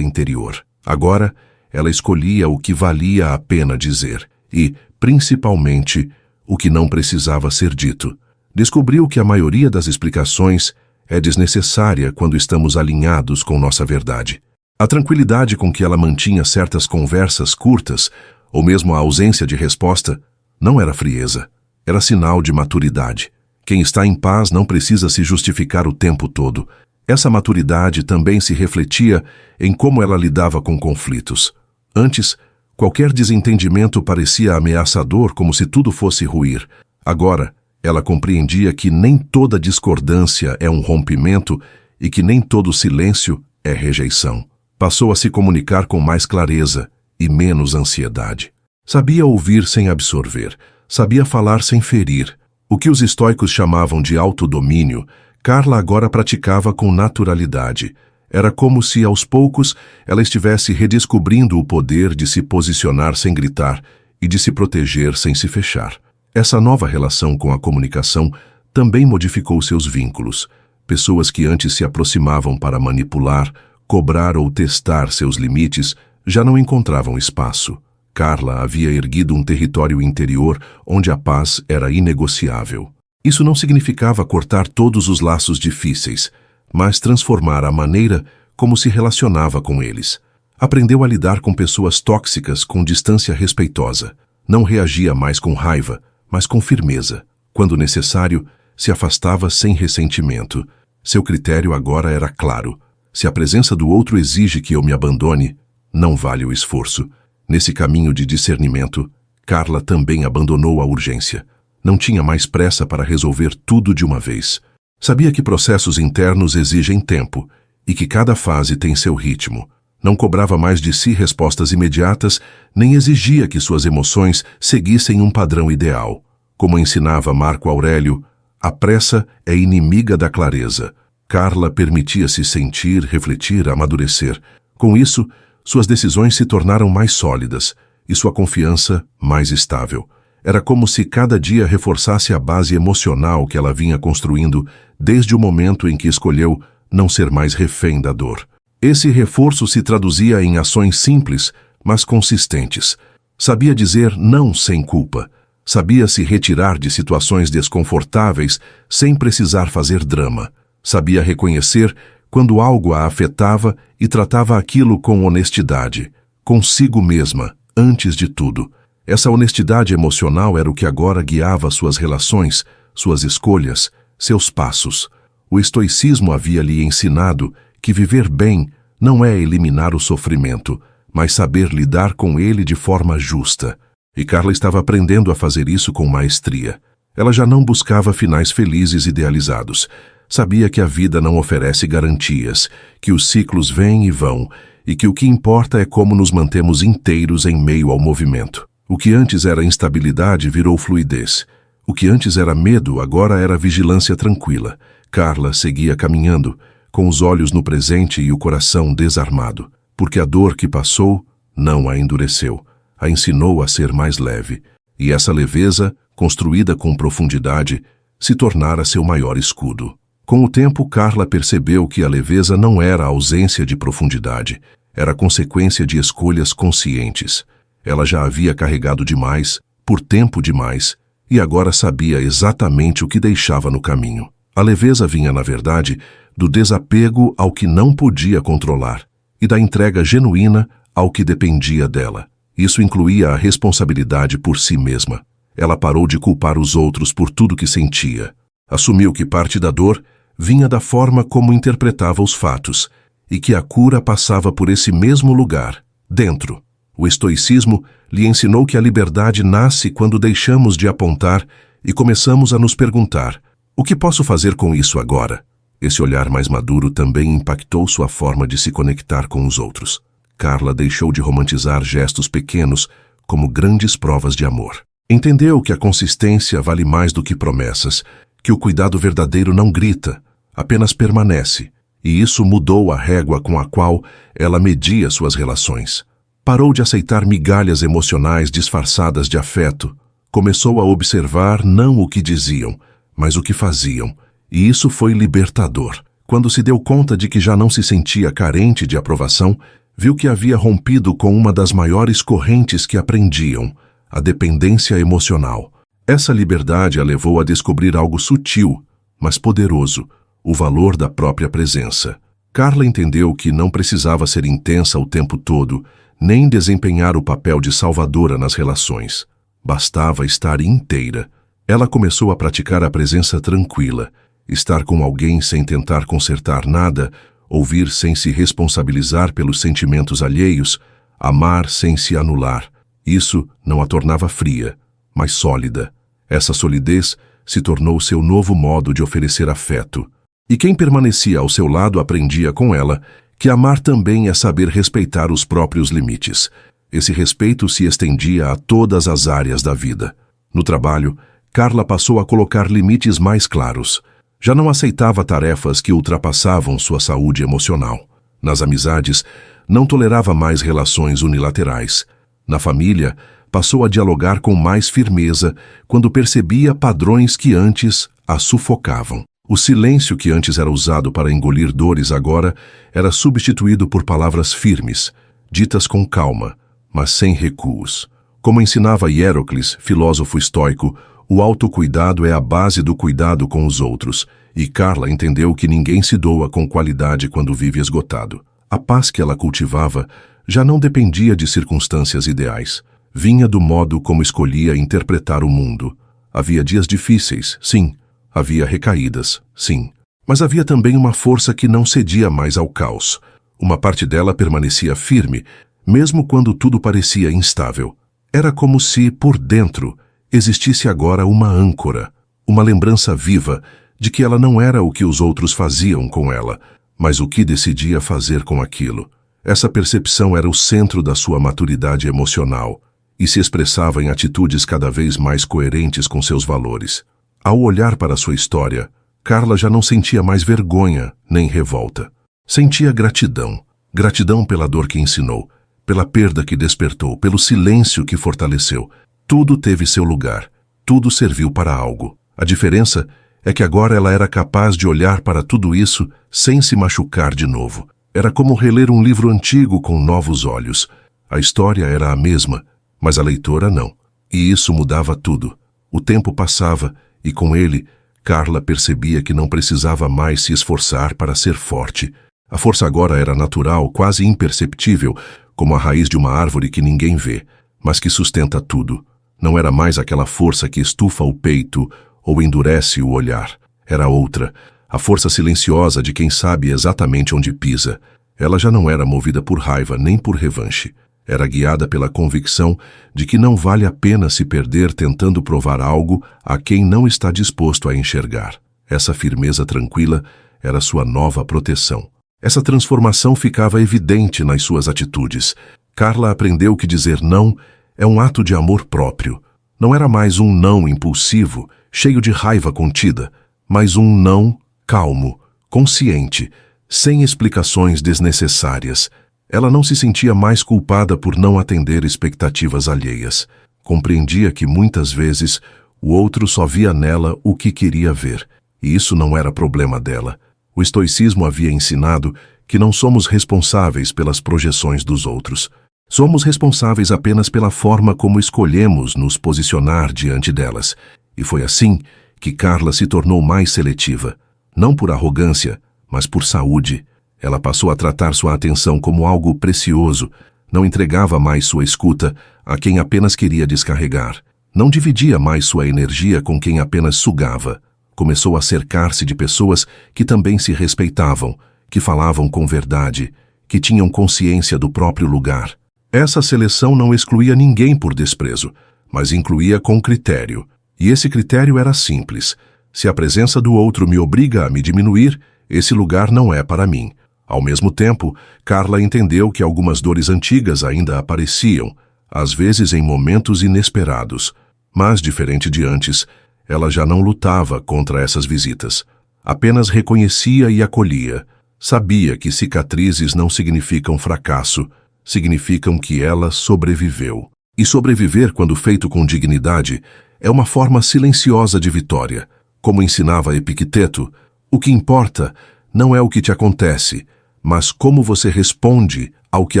interior. Agora, ela escolhia o que valia a pena dizer e, principalmente, o que não precisava ser dito. Descobriu que a maioria das explicações é desnecessária quando estamos alinhados com nossa verdade. A tranquilidade com que ela mantinha certas conversas curtas, ou mesmo a ausência de resposta, não era frieza, era sinal de maturidade. Quem está em paz não precisa se justificar o tempo todo. Essa maturidade também se refletia em como ela lidava com conflitos. Antes, qualquer desentendimento parecia ameaçador, como se tudo fosse ruir. Agora, ela compreendia que nem toda discordância é um rompimento e que nem todo silêncio é rejeição. Passou a se comunicar com mais clareza e menos ansiedade. Sabia ouvir sem absorver, sabia falar sem ferir. O que os estoicos chamavam de autodomínio, Carla agora praticava com naturalidade. Era como se, aos poucos, ela estivesse redescobrindo o poder de se posicionar sem gritar e de se proteger sem se fechar. Essa nova relação com a comunicação também modificou seus vínculos. Pessoas que antes se aproximavam para manipular, cobrar ou testar seus limites já não encontravam espaço. Carla havia erguido um território interior onde a paz era inegociável. Isso não significava cortar todos os laços difíceis, mas transformar a maneira como se relacionava com eles. Aprendeu a lidar com pessoas tóxicas com distância respeitosa. Não reagia mais com raiva, mas com firmeza. Quando necessário, se afastava sem ressentimento. Seu critério agora era claro. Se a presença do outro exige que eu me abandone, não vale o esforço. Nesse caminho de discernimento, Carla também abandonou a urgência. Não tinha mais pressa para resolver tudo de uma vez. Sabia que processos internos exigem tempo e que cada fase tem seu ritmo. Não cobrava mais de si respostas imediatas, nem exigia que suas emoções seguissem um padrão ideal. Como ensinava Marco Aurélio, a pressa é inimiga da clareza. Carla permitia-se sentir, refletir, amadurecer. Com isso, suas decisões se tornaram mais sólidas e sua confiança mais estável. Era como se cada dia reforçasse a base emocional que ela vinha construindo desde o momento em que escolheu não ser mais refém da dor. Esse reforço se traduzia em ações simples, mas consistentes. Sabia dizer não sem culpa. Sabia se retirar de situações desconfortáveis sem precisar fazer drama. Sabia reconhecer quando algo a afetava e tratava aquilo com honestidade, consigo mesma, antes de tudo. Essa honestidade emocional era o que agora guiava suas relações, suas escolhas, seus passos. O estoicismo havia lhe ensinado que viver bem não é eliminar o sofrimento, mas saber lidar com ele de forma justa. E Carla estava aprendendo a fazer isso com maestria. Ela já não buscava finais felizes idealizados. Sabia que a vida não oferece garantias, que os ciclos vêm e vão, e que o que importa é como nos mantemos inteiros em meio ao movimento. O que antes era instabilidade virou fluidez. O que antes era medo agora era vigilância tranquila. Carla seguia caminhando, com os olhos no presente e o coração desarmado, porque a dor que passou não a endureceu, a ensinou a ser mais leve. E essa leveza, construída com profundidade, se tornara seu maior escudo. Com o tempo, Carla percebeu que a leveza não era a ausência de profundidade, era consequência de escolhas conscientes. Ela já havia carregado demais, por tempo demais, e agora sabia exatamente o que deixava no caminho. A leveza vinha, na verdade, do desapego ao que não podia controlar e da entrega genuína ao que dependia dela. Isso incluía a responsabilidade por si mesma. Ela parou de culpar os outros por tudo que sentia. Assumiu que parte da dor vinha da forma como interpretava os fatos e que a cura passava por esse mesmo lugar, dentro. O estoicismo lhe ensinou que a liberdade nasce quando deixamos de apontar e começamos a nos perguntar: o que posso fazer com isso agora? Esse olhar mais maduro também impactou sua forma de se conectar com os outros. Carla deixou de romantizar gestos pequenos como grandes provas de amor. Entendeu que a consistência vale mais do que promessas, que o cuidado verdadeiro não grita, apenas permanece, e isso mudou a régua com a qual ela media suas relações. Parou de aceitar migalhas emocionais disfarçadas de afeto, Começou a observar não o que diziam, mas o que faziam, e isso foi libertador. Quando se deu conta de que já não se sentia carente de aprovação, viu que havia rompido com uma das maiores correntes que aprendiam, a dependência emocional. Essa liberdade a levou a descobrir algo sutil, mas poderoso, o valor da própria presença. Carla entendeu que não precisava ser intensa o tempo todo, nem desempenhar o papel de salvadora nas relações. Bastava estar inteira. Ela começou a praticar a presença tranquila, estar com alguém sem tentar consertar nada, ouvir sem se responsabilizar pelos sentimentos alheios, amar sem se anular. Isso não a tornava fria, mas sólida. Essa solidez se tornou seu novo modo de oferecer afeto. E quem permanecia ao seu lado aprendia com ela que amar também é saber respeitar os próprios limites. Esse respeito se estendia a todas as áreas da vida. No trabalho, Carla passou a colocar limites mais claros. Já não aceitava tarefas que ultrapassavam sua saúde emocional. Nas amizades, não tolerava mais relações unilaterais. Na família, passou a dialogar com mais firmeza quando percebia padrões que antes a sufocavam. O silêncio que antes era usado para engolir dores agora era substituído por palavras firmes, ditas com calma, mas sem recuos. Como ensinava Hierocles, filósofo estoico, o autocuidado é a base do cuidado com os outros, e Carla entendeu que ninguém se doa com qualidade quando vive esgotado. A paz que ela cultivava já não dependia de circunstâncias ideais. Vinha do modo como escolhia interpretar o mundo. Havia dias difíceis, sim. Havia recaídas, sim. Mas havia também uma força que não cedia mais ao caos. Uma parte dela permanecia firme, mesmo quando tudo parecia instável. Era como se, por dentro, existisse agora uma âncora, uma lembrança viva de que ela não era o que os outros faziam com ela, mas o que decidia fazer com aquilo. Essa percepção era o centro da sua maturidade emocional e se expressava em atitudes cada vez mais coerentes com seus valores. Ao olhar para sua história, Carla já não sentia mais vergonha nem revolta. Sentia gratidão. Gratidão pela dor que ensinou, pela perda que despertou, pelo silêncio que fortaleceu. Tudo teve seu lugar. Tudo serviu para algo. A diferença é que agora ela era capaz de olhar para tudo isso sem se machucar de novo. Era como reler um livro antigo com novos olhos. A história era a mesma, mas a leitora não. E isso mudava tudo. O tempo passava e com ele, Carla percebia que não precisava mais se esforçar para ser forte. A força agora era natural, quase imperceptível, como a raiz de uma árvore que ninguém vê, mas que sustenta tudo. Não era mais aquela força que estufa o peito ou endurece o olhar. Era outra, a força silenciosa de quem sabe exatamente onde pisa. Ela já não era movida por raiva nem por revanche. Era guiada pela convicção de que não vale a pena se perder tentando provar algo a quem não está disposto a enxergar. Essa firmeza tranquila era sua nova proteção. Essa transformação ficava evidente nas suas atitudes. Carla aprendeu que dizer não é um ato de amor próprio. Não era mais um não impulsivo, cheio de raiva contida, mas um não calmo, consciente, sem explicações desnecessárias. Ela não se sentia mais culpada por não atender expectativas alheias. Compreendia que muitas vezes o outro só via nela o que queria ver, e isso não era problema dela. O estoicismo havia ensinado que não somos responsáveis pelas projeções dos outros. Somos responsáveis apenas pela forma como escolhemos nos posicionar diante delas. E foi assim que Carla se tornou mais seletiva, não por arrogância, mas por saúde. Ela passou a tratar sua atenção como algo precioso, não entregava mais sua escuta a quem apenas queria descarregar, não dividia mais sua energia com quem apenas sugava. Começou a cercar-se de pessoas que também se respeitavam, que falavam com verdade, que tinham consciência do próprio lugar. Essa seleção não excluía ninguém por desprezo, mas incluía com critério. E esse critério era simples. Se a presença do outro me obriga a me diminuir, esse lugar não é para mim. Ao mesmo tempo, Carla entendeu que algumas dores antigas ainda apareciam, às vezes em momentos inesperados. Mas, diferente de antes, ela já não lutava contra essas visitas. Apenas reconhecia e acolhia. Sabia que cicatrizes não significam fracasso, significam que ela sobreviveu. E sobreviver, quando feito com dignidade, é uma forma silenciosa de vitória. Como ensinava Epicteto, o que importa não é o que te acontece, mas como você responde ao que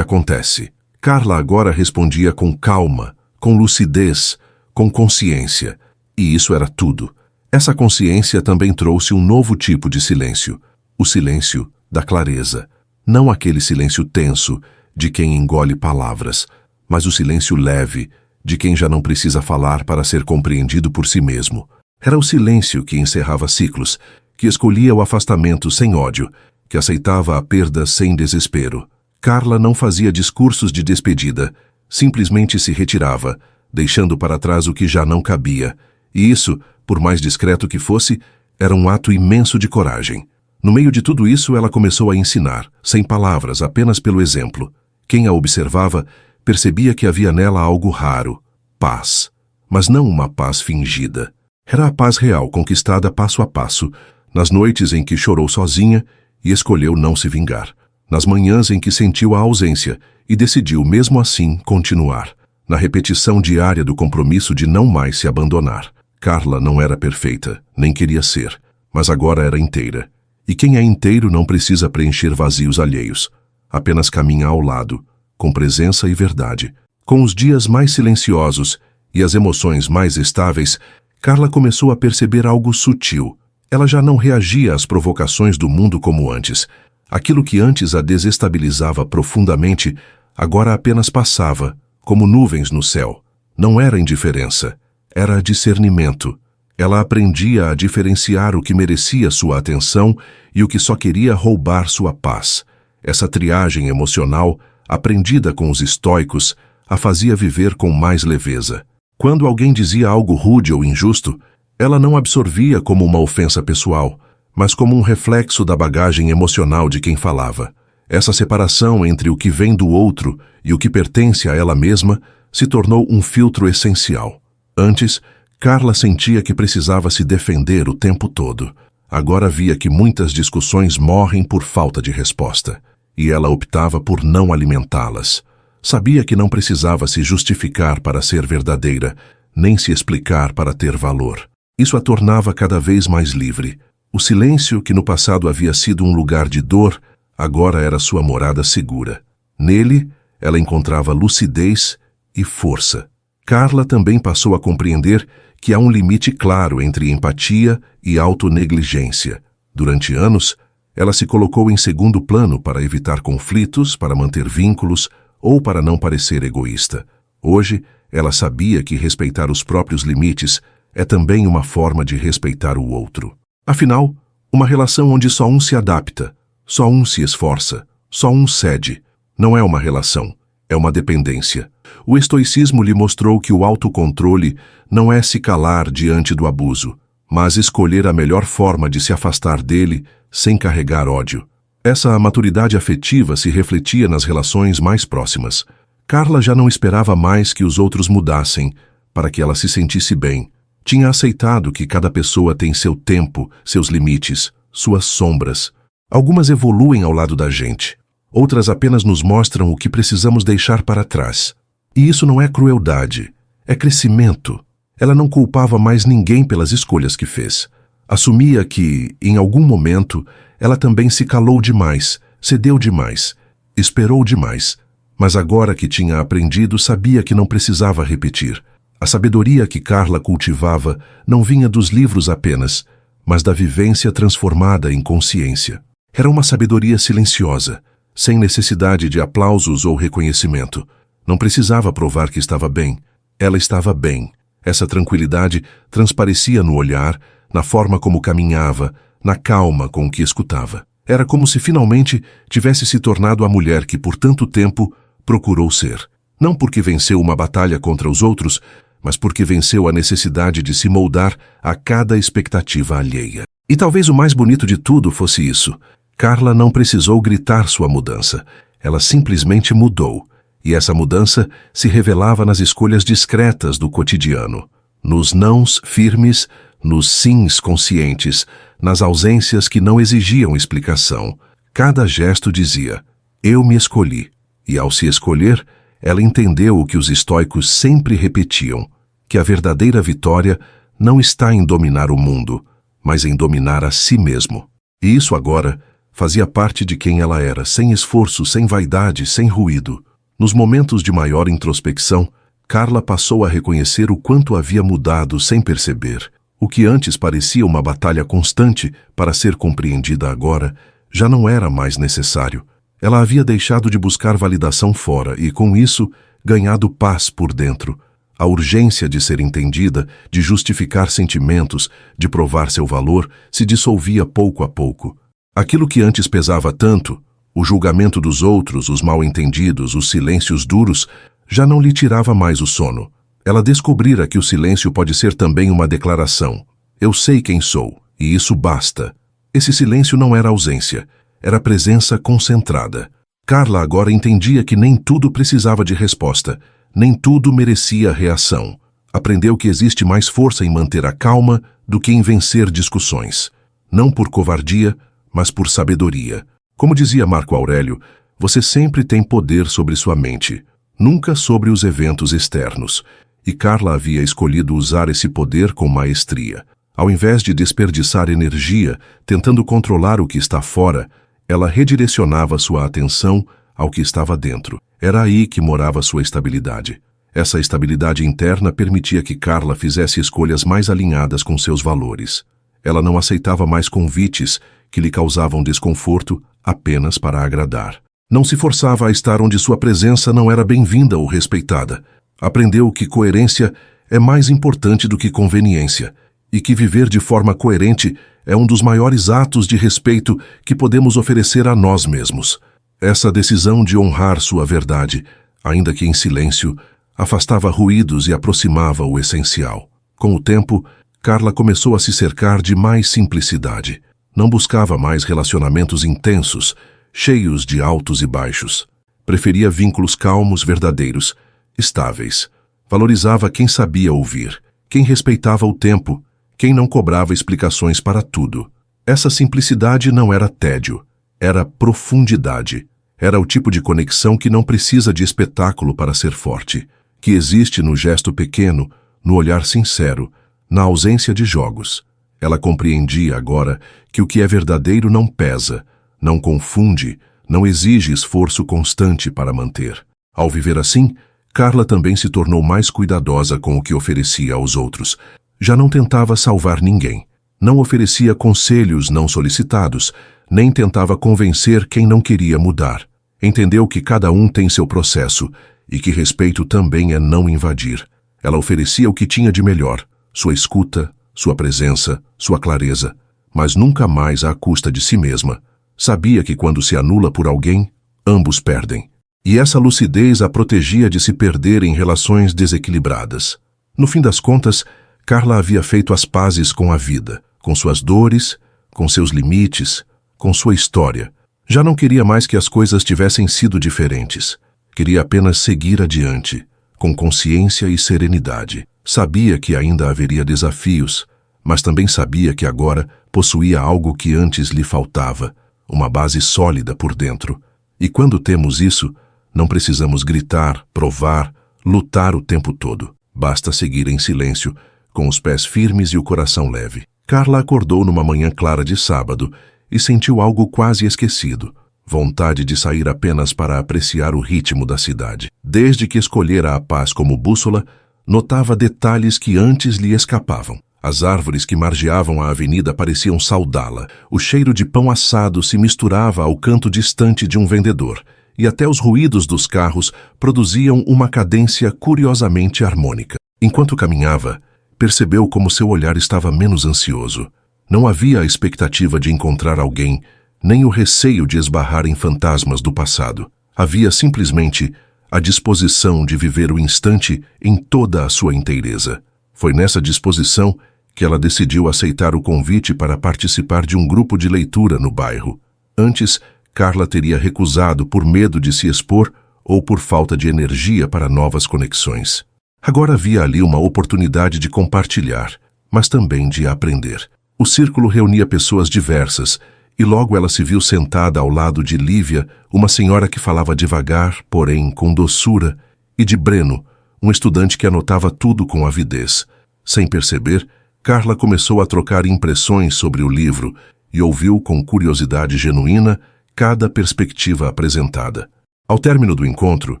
acontece. Carla agora respondia com calma, com lucidez, com consciência. E isso era tudo. Essa consciência também trouxe um novo tipo de silêncio. O silêncio da clareza. Não aquele silêncio tenso de quem engole palavras, mas o silêncio leve de quem já não precisa falar para ser compreendido por si mesmo. Era o silêncio que encerrava ciclos, que escolhia o afastamento sem ódio, que aceitava a perda sem desespero. Carla não fazia discursos de despedida, simplesmente se retirava, deixando para trás o que já não cabia. E isso, por mais discreto que fosse, era um ato imenso de coragem. No meio de tudo isso, ela começou a ensinar, sem palavras, apenas pelo exemplo. Quem a observava percebia que havia nela algo raro: paz. Mas não uma paz fingida. Era a paz real, conquistada passo a passo, nas noites em que chorou sozinha e escolheu não se vingar, nas manhãs em que sentiu a ausência e decidiu, mesmo assim, continuar, na repetição diária do compromisso de não mais se abandonar. Carla não era perfeita, nem queria ser, mas agora era inteira. E quem é inteiro não precisa preencher vazios alheios, apenas caminha ao lado, com presença e verdade. Com os dias mais silenciosos e as emoções mais estáveis, Carla começou a perceber algo sutil. Ela já não reagia às provocações do mundo como antes. Aquilo que antes a desestabilizava profundamente, agora apenas passava, como nuvens no céu. Não era indiferença, era discernimento. Ela aprendia a diferenciar o que merecia sua atenção e o que só queria roubar sua paz. Essa triagem emocional, aprendida com os estoicos, a fazia viver com mais leveza. Quando alguém dizia algo rude ou injusto, ela não absorvia como uma ofensa pessoal, mas como um reflexo da bagagem emocional de quem falava. Essa separação entre o que vem do outro e o que pertence a ela mesma se tornou um filtro essencial. Antes, Carla sentia que precisava se defender o tempo todo. Agora via que muitas discussões morrem por falta de resposta, e ela optava por não alimentá-las. Sabia que não precisava se justificar para ser verdadeira, nem se explicar para ter valor. Isso a tornava cada vez mais livre. O silêncio, que no passado havia sido um lugar de dor, agora era sua morada segura. Nele, ela encontrava lucidez e força. Carla também passou a compreender que há um limite claro entre empatia e autonegligência. Durante anos, ela se colocou em segundo plano para evitar conflitos, para manter vínculos ou para não parecer egoísta. Hoje, ela sabia que respeitar os próprios limites é também uma forma de respeitar o outro. Afinal, uma relação onde só um se adapta, só um se esforça, só um cede, não é uma relação, é uma dependência. O estoicismo lhe mostrou que o autocontrole não é se calar diante do abuso, mas escolher a melhor forma de se afastar dele sem carregar ódio. Essa maturidade afetiva se refletia nas relações mais próximas. Carla já não esperava mais que os outros mudassem para que ela se sentisse bem. Tinha aceitado que cada pessoa tem seu tempo, seus limites, suas sombras. Algumas evoluem ao lado da gente, outras apenas nos mostram o que precisamos deixar para trás. E isso não é crueldade, é crescimento. Ela não culpava mais ninguém pelas escolhas que fez. Assumia que, em algum momento, ela também se calou demais, cedeu demais, esperou demais. Mas agora que tinha aprendido, sabia que não precisava repetir. A sabedoria que Carla cultivava não vinha dos livros apenas, mas da vivência transformada em consciência. Era uma sabedoria silenciosa, sem necessidade de aplausos ou reconhecimento. Não precisava provar que estava bem. Ela estava bem. Essa tranquilidade transparecia no olhar, na forma como caminhava, na calma com que escutava. Era como se finalmente tivesse se tornado a mulher que por tanto tempo procurou ser. Não porque venceu uma batalha contra os outros, mas porque venceu a necessidade de se moldar a cada expectativa alheia. E talvez o mais bonito de tudo fosse isso. Carla não precisou gritar sua mudança. Ela simplesmente mudou. E essa mudança se revelava nas escolhas discretas do cotidiano. Nos nãos firmes, nos sims conscientes, nas ausências que não exigiam explicação. Cada gesto dizia, eu me escolhi. E ao se escolher, ela entendeu o que os estoicos sempre repetiam. que a verdadeira vitória não está em dominar o mundo, mas em dominar a si mesmo. E isso agora fazia parte de quem ela era, sem esforço, sem vaidade, sem ruído. Nos momentos de maior introspecção, Carla passou a reconhecer o quanto havia mudado sem perceber. O que antes parecia uma batalha constante para ser compreendida agora, já não era mais necessário. Ela havia deixado de buscar validação fora e, com isso, ganhado paz por dentro. A urgência de ser entendida, de justificar sentimentos, de provar seu valor, se dissolvia pouco a pouco. Aquilo que antes pesava tanto, o julgamento dos outros, os mal-entendidos, os silêncios duros, já não lhe tirava mais o sono. Ela descobrira que o silêncio pode ser também uma declaração. Eu sei quem sou, e isso basta. Esse silêncio não era ausência, era presença concentrada. Carla agora entendia que nem tudo precisava de resposta, nem tudo merecia reação. Aprendeu que existe mais força em manter a calma do que em vencer discussões. Não por covardia, mas por sabedoria. Como dizia Marco Aurélio, você sempre tem poder sobre sua mente, nunca sobre os eventos externos. E Carla havia escolhido usar esse poder com maestria. Ao invés de desperdiçar energia tentando controlar o que está fora, ela redirecionava sua atenção ao que estava dentro. Era aí que morava sua estabilidade. Essa estabilidade interna permitia que Carla fizesse escolhas mais alinhadas com seus valores. Ela não aceitava mais convites que lhe causavam desconforto apenas para agradar. Não se forçava a estar onde sua presença não era bem-vinda ou respeitada. Aprendeu que coerência é mais importante do que conveniência e que viver de forma coerente é um dos maiores atos de respeito que podemos oferecer a nós mesmos. Essa decisão de honrar sua verdade, ainda que em silêncio, afastava ruídos e aproximava o essencial. Com o tempo, Carla começou a se cercar de mais simplicidade. Não buscava mais relacionamentos intensos, cheios de altos e baixos. Preferia vínculos calmos, verdadeiros, estáveis. Valorizava quem sabia ouvir, quem respeitava o tempo, quem não cobrava explicações para tudo. Essa simplicidade não era tédio, era profundidade. Era o tipo de conexão que não precisa de espetáculo para ser forte, que existe no gesto pequeno, no olhar sincero, na ausência de jogos. Ela compreendia agora que o que é verdadeiro não pesa, não confunde, não exige esforço constante para manter. Ao viver assim, Carla também se tornou mais cuidadosa com o que oferecia aos outros. Já não tentava salvar ninguém. Não oferecia conselhos não solicitados, nem tentava convencer quem não queria mudar. Entendeu que cada um tem seu processo e que respeito também é não invadir. Ela oferecia o que tinha de melhor, sua escuta, sua presença, sua clareza, mas nunca mais à custa de si mesma. Sabia que quando se anula por alguém, ambos perdem. E essa lucidez a protegia de se perder em relações desequilibradas. No fim das contas, Carla havia feito as pazes com a vida, com suas dores, com seus limites, com sua história. Já não queria mais que as coisas tivessem sido diferentes. Queria apenas seguir adiante, com consciência e serenidade. Sabia que ainda haveria desafios, mas também sabia que agora possuía algo que antes lhe faltava, uma base sólida por dentro. E quando temos isso, não precisamos gritar, provar, lutar o tempo todo. Basta seguir em silêncio, com os pés firmes e o coração leve. Carla acordou numa manhã clara de sábado e sentiu algo quase esquecido. Vontade de sair apenas para apreciar o ritmo da cidade. Desde que escolhera a paz como bússola, notava detalhes que antes lhe escapavam. As árvores que margeavam a avenida pareciam saudá-la. O cheiro de pão assado se misturava ao canto distante de um vendedor, e até os ruídos dos carros produziam uma cadência curiosamente harmônica. Enquanto caminhava, percebeu como seu olhar estava menos ansioso. Não havia a expectativa de encontrar alguém, nem o receio de esbarrar em fantasmas do passado. Havia simplesmente a disposição de viver o instante em toda a sua inteireza. Foi nessa disposição que ela decidiu aceitar o convite para participar de um grupo de leitura no bairro. Antes, Carla teria recusado por medo de se expor ou por falta de energia para novas conexões. Agora havia ali uma oportunidade de compartilhar, mas também de aprender. O círculo reunia pessoas diversas, e logo ela se viu sentada ao lado de Lívia, uma senhora que falava devagar, porém com doçura, e de Breno, um estudante que anotava tudo com avidez. Sem perceber, Carla começou a trocar impressões sobre o livro e ouviu com curiosidade genuína cada perspectiva apresentada. Ao término do encontro,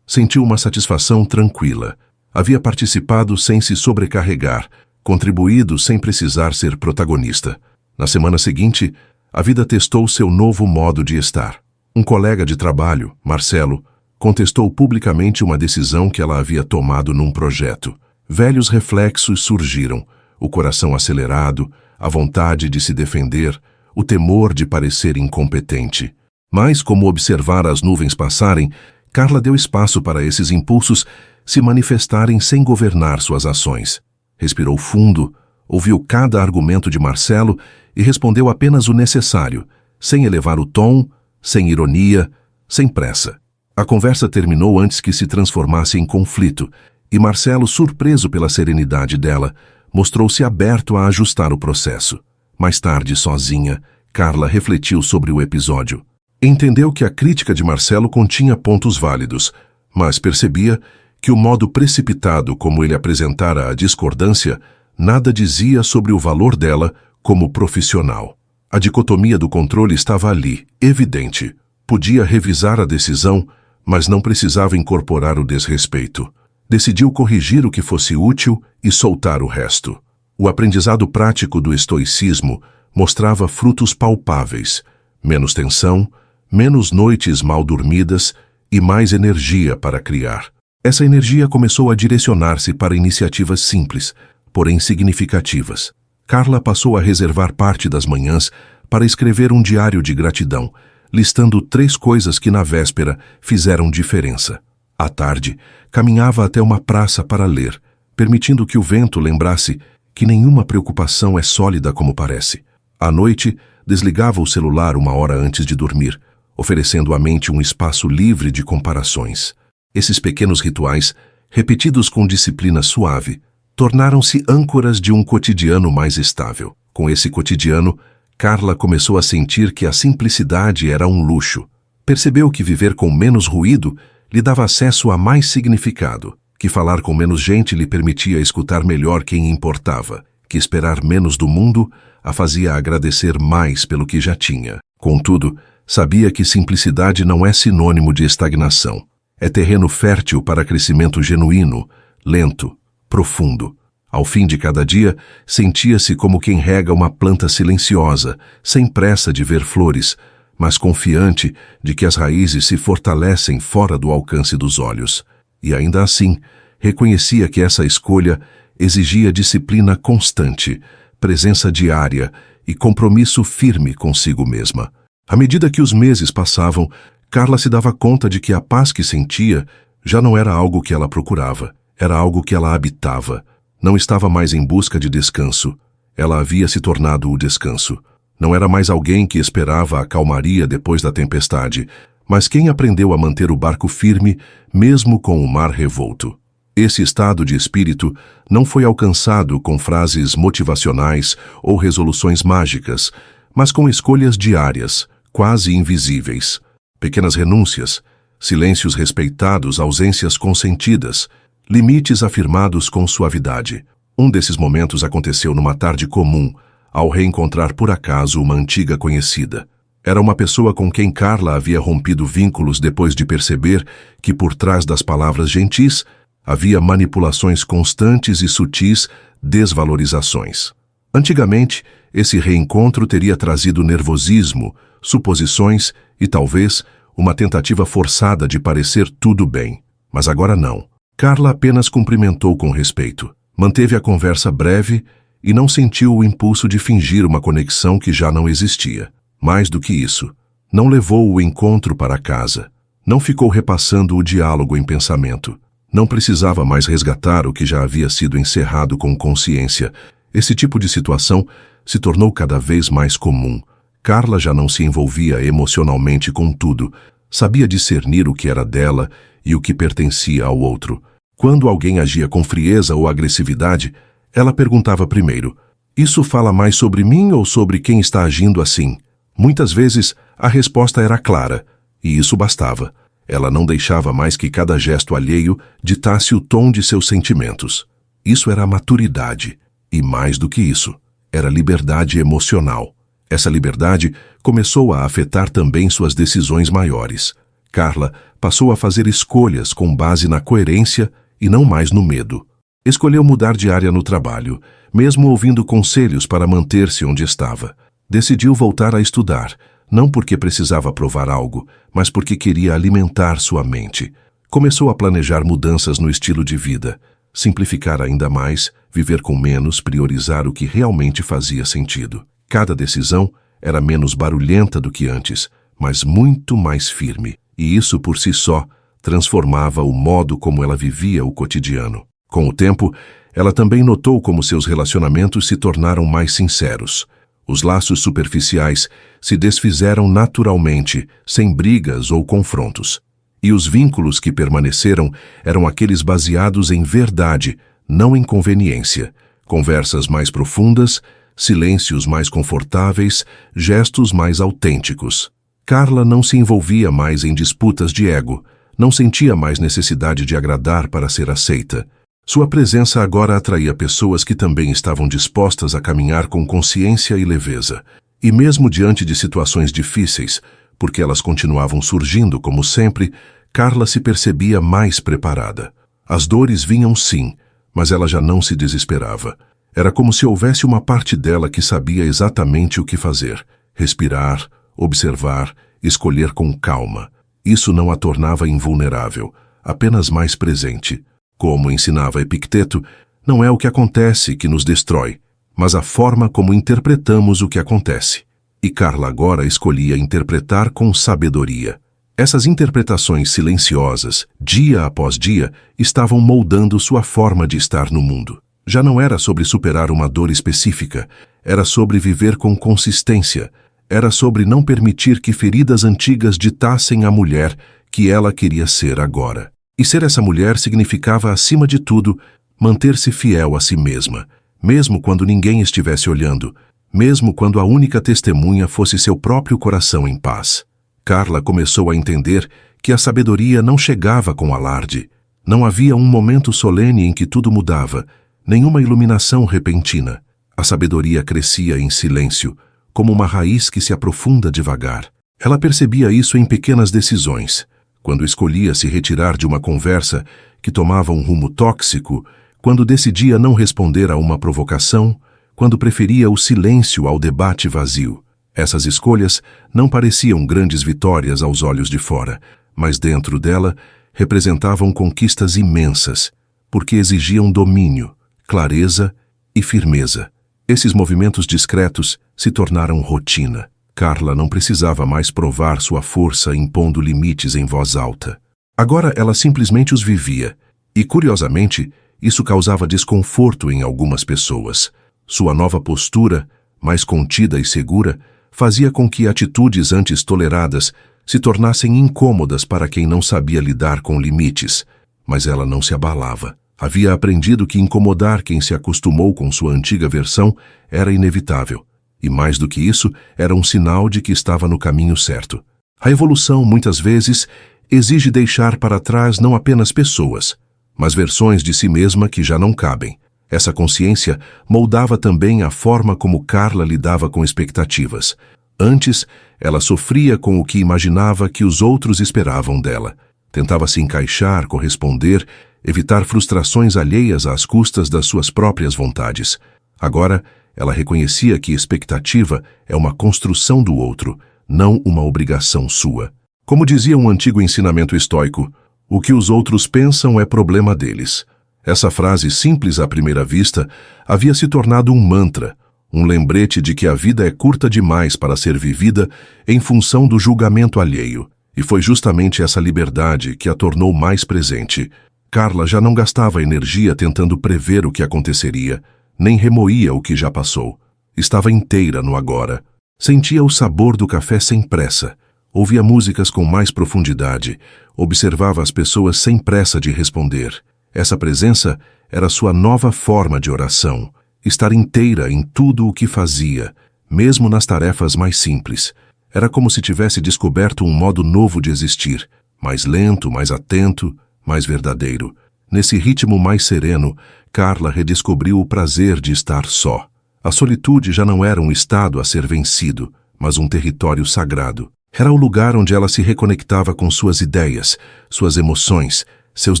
sentiu uma satisfação tranquila. Havia participado sem se sobrecarregar, contribuído sem precisar ser protagonista. Na semana seguinte, a vida testou seu novo modo de estar. Um colega de trabalho, Marcelo, contestou publicamente uma decisão que ela havia tomado num projeto. Velhos reflexos surgiram, o coração acelerado, a vontade de se defender, o temor de parecer incompetente. Mas, como observar as nuvens passarem, Carla deu espaço para esses impulsos se manifestarem sem governar suas ações. Respirou fundo, ouviu cada argumento de Marcelo e respondeu apenas o necessário, sem elevar o tom, sem ironia, sem pressa. A conversa terminou antes que se transformasse em conflito, e Marcelo, surpreso pela serenidade dela, mostrou-se aberto a ajustar o processo. Mais tarde, sozinha, Carla refletiu sobre o episódio. Entendeu que a crítica de Marcelo continha pontos válidos, mas percebia que o modo precipitado como ele apresentara a discordância nada dizia sobre o valor dela como profissional. A dicotomia do controle estava ali, evidente. Podia revisar a decisão, mas não precisava incorporar o desrespeito. Decidiu corrigir o que fosse útil e soltar o resto. O aprendizado prático do estoicismo mostrava frutos palpáveis: menos tensão, menos noites mal dormidas e mais energia para criar. Essa energia começou a direcionar-se para iniciativas simples, porém significativas. Carla passou a reservar parte das manhãs para escrever um diário de gratidão, listando 3 coisas que na véspera fizeram diferença. À tarde, caminhava até uma praça para ler, permitindo que o vento lembrasse que nenhuma preocupação é sólida como parece. À noite, desligava o celular 1 hora antes de dormir, oferecendo à mente um espaço livre de comparações. Esses pequenos rituais, repetidos com disciplina suave, tornaram-se âncoras de um cotidiano mais estável. Com esse cotidiano, Carla começou a sentir que a simplicidade era um luxo. Percebeu que viver com menos ruído lhe dava acesso a mais significado, que falar com menos gente lhe permitia escutar melhor quem importava, que esperar menos do mundo a fazia agradecer mais pelo que já tinha. Contudo, sabia que simplicidade não é sinônimo de estagnação. É terreno fértil para crescimento genuíno, lento, profundo. Ao fim de cada dia, sentia-se como quem rega uma planta silenciosa, sem pressa de ver flores, mas confiante de que as raízes se fortalecem fora do alcance dos olhos. E ainda assim, reconhecia que essa escolha exigia disciplina constante, presença diária e compromisso firme consigo mesma. À medida que os meses passavam, Carla se dava conta de que a paz que sentia já não era algo que ela procurava, era algo que ela habitava. Não estava mais em busca de descanso. Ela havia se tornado o descanso. Não era mais alguém que esperava a calmaria depois da tempestade, mas quem aprendeu a manter o barco firme, mesmo com o mar revolto. Esse estado de espírito não foi alcançado com frases motivacionais ou resoluções mágicas, mas com escolhas diárias, quase invisíveis. Pequenas renúncias, silêncios respeitados, ausências consentidas, limites afirmados com suavidade. Um desses momentos aconteceu numa tarde comum, ao reencontrar por acaso uma antiga conhecida. Era uma pessoa com quem Carla havia rompido vínculos depois de perceber que por trás das palavras gentis havia manipulações constantes e sutis desvalorizações. Antigamente, esse reencontro teria trazido nervosismo, suposições e, talvez, uma tentativa forçada de parecer tudo bem. Mas agora não. Carla apenas cumprimentou com respeito, manteve a conversa breve e não sentiu o impulso de fingir uma conexão que já não existia. Mais do que isso, não levou o encontro para casa, não ficou repassando o diálogo em pensamento. Não precisava mais resgatar o que já havia sido encerrado com consciência. Esse tipo de situação se tornou cada vez mais comum. Carla já não se envolvia emocionalmente com tudo, sabia discernir o que era dela e o que pertencia ao outro. Quando alguém agia com frieza ou agressividade, ela perguntava primeiro: "Isso fala mais sobre mim ou sobre quem está agindo assim?" Muitas vezes, a resposta era clara, e isso bastava. Ela não deixava mais que cada gesto alheio ditasse o tom de seus sentimentos. Isso era maturidade, e mais do que isso, era liberdade emocional. Essa liberdade começou a afetar também suas decisões maiores. Carla passou a fazer escolhas com base na coerência e não mais no medo. Escolheu mudar de área no trabalho, mesmo ouvindo conselhos para manter-se onde estava. Decidiu voltar a estudar, não porque precisava provar algo, mas porque queria alimentar sua mente. Começou a planejar mudanças no estilo de vida, simplificar ainda mais, viver com menos, priorizar o que realmente fazia sentido. Cada decisão era menos barulhenta do que antes, mas muito mais firme, e isso por si só transformava o modo como ela vivia o cotidiano. Com o tempo, ela também notou como seus relacionamentos se tornaram mais sinceros. Os laços superficiais se desfizeram naturalmente, sem brigas ou confrontos. E os vínculos que permaneceram eram aqueles baseados em verdade, não em conveniência. Conversas mais profundas, silêncios mais confortáveis, gestos mais autênticos. Carla não se envolvia mais em disputas de ego, não sentia mais necessidade de agradar para ser aceita. Sua presença agora atraía pessoas que também estavam dispostas a caminhar com consciência e leveza. E mesmo diante de situações difíceis, porque elas continuavam surgindo como sempre, Carla se percebia mais preparada. As dores vinham sim, mas ela já não se desesperava. Era como se houvesse uma parte dela que sabia exatamente o que fazer. Respirar, observar, escolher com calma. Isso não a tornava invulnerável, apenas mais presente. Como ensinava Epicteto, não é o que acontece que nos destrói, mas a forma como interpretamos o que acontece. E Carla agora escolhia interpretar com sabedoria. Essas interpretações silenciosas, dia após dia, estavam moldando sua forma de estar no mundo. Já não era sobre superar uma dor específica, era sobre viver com consistência, era sobre não permitir que feridas antigas ditassem a mulher que ela queria ser agora. E ser essa mulher significava, acima de tudo, manter-se fiel a si mesma, mesmo quando ninguém estivesse olhando, mesmo quando a única testemunha fosse seu próprio coração em paz. Carla começou a entender que a sabedoria não chegava com alarde. Não havia um momento solene em que tudo mudava, nenhuma iluminação repentina. A sabedoria crescia em silêncio, como uma raiz que se aprofunda devagar. Ela percebia isso em pequenas decisões. Quando escolhia se retirar de uma conversa que tomava um rumo tóxico, quando decidia não responder a uma provocação, quando preferia o silêncio ao debate vazio. Essas escolhas não pareciam grandes vitórias aos olhos de fora, mas dentro dela representavam conquistas imensas, porque exigiam domínio, clareza e firmeza. Esses movimentos discretos se tornaram rotina. Carla não precisava mais provar sua força impondo limites em voz alta. Agora ela simplesmente os vivia, e curiosamente, isso causava desconforto em algumas pessoas. Sua nova postura, mais contida e segura, fazia com que atitudes antes toleradas se tornassem incômodas para quem não sabia lidar com limites, mas ela não se abalava. Havia aprendido que incomodar quem se acostumou com sua antiga versão era inevitável. E mais do que isso, era um sinal de que estava no caminho certo. A evolução, muitas vezes, exige deixar para trás não apenas pessoas, mas versões de si mesma que já não cabem. Essa consciência moldava também a forma como Carla lidava com expectativas. Antes, ela sofria com o que imaginava que os outros esperavam dela. Tentava se encaixar, corresponder, evitar frustrações alheias às custas das suas próprias vontades. Agora, ela reconhecia que expectativa é uma construção do outro, não uma obrigação sua. Como dizia um antigo ensinamento estoico, o que os outros pensam é problema deles. Essa frase simples à primeira vista havia se tornado um mantra, um lembrete de que a vida é curta demais para ser vivida em função do julgamento alheio. E foi justamente essa liberdade que a tornou mais presente. Carla já não gastava energia tentando prever o que aconteceria, nem remoía o que já passou. Estava inteira no agora. Sentia o sabor do café sem pressa. Ouvia músicas com mais profundidade. Observava as pessoas sem pressa de responder. Essa presença era sua nova forma de oração. Estar inteira em tudo o que fazia, mesmo nas tarefas mais simples. Era como se tivesse descoberto um modo novo de existir. mais lento, mais atento, mais verdadeiro. Nesse ritmo mais sereno, Carla redescobriu o prazer de estar só. A solitude já não era um estado a ser vencido, mas um território sagrado. Era o lugar onde ela se reconectava com suas ideias, suas emoções, seus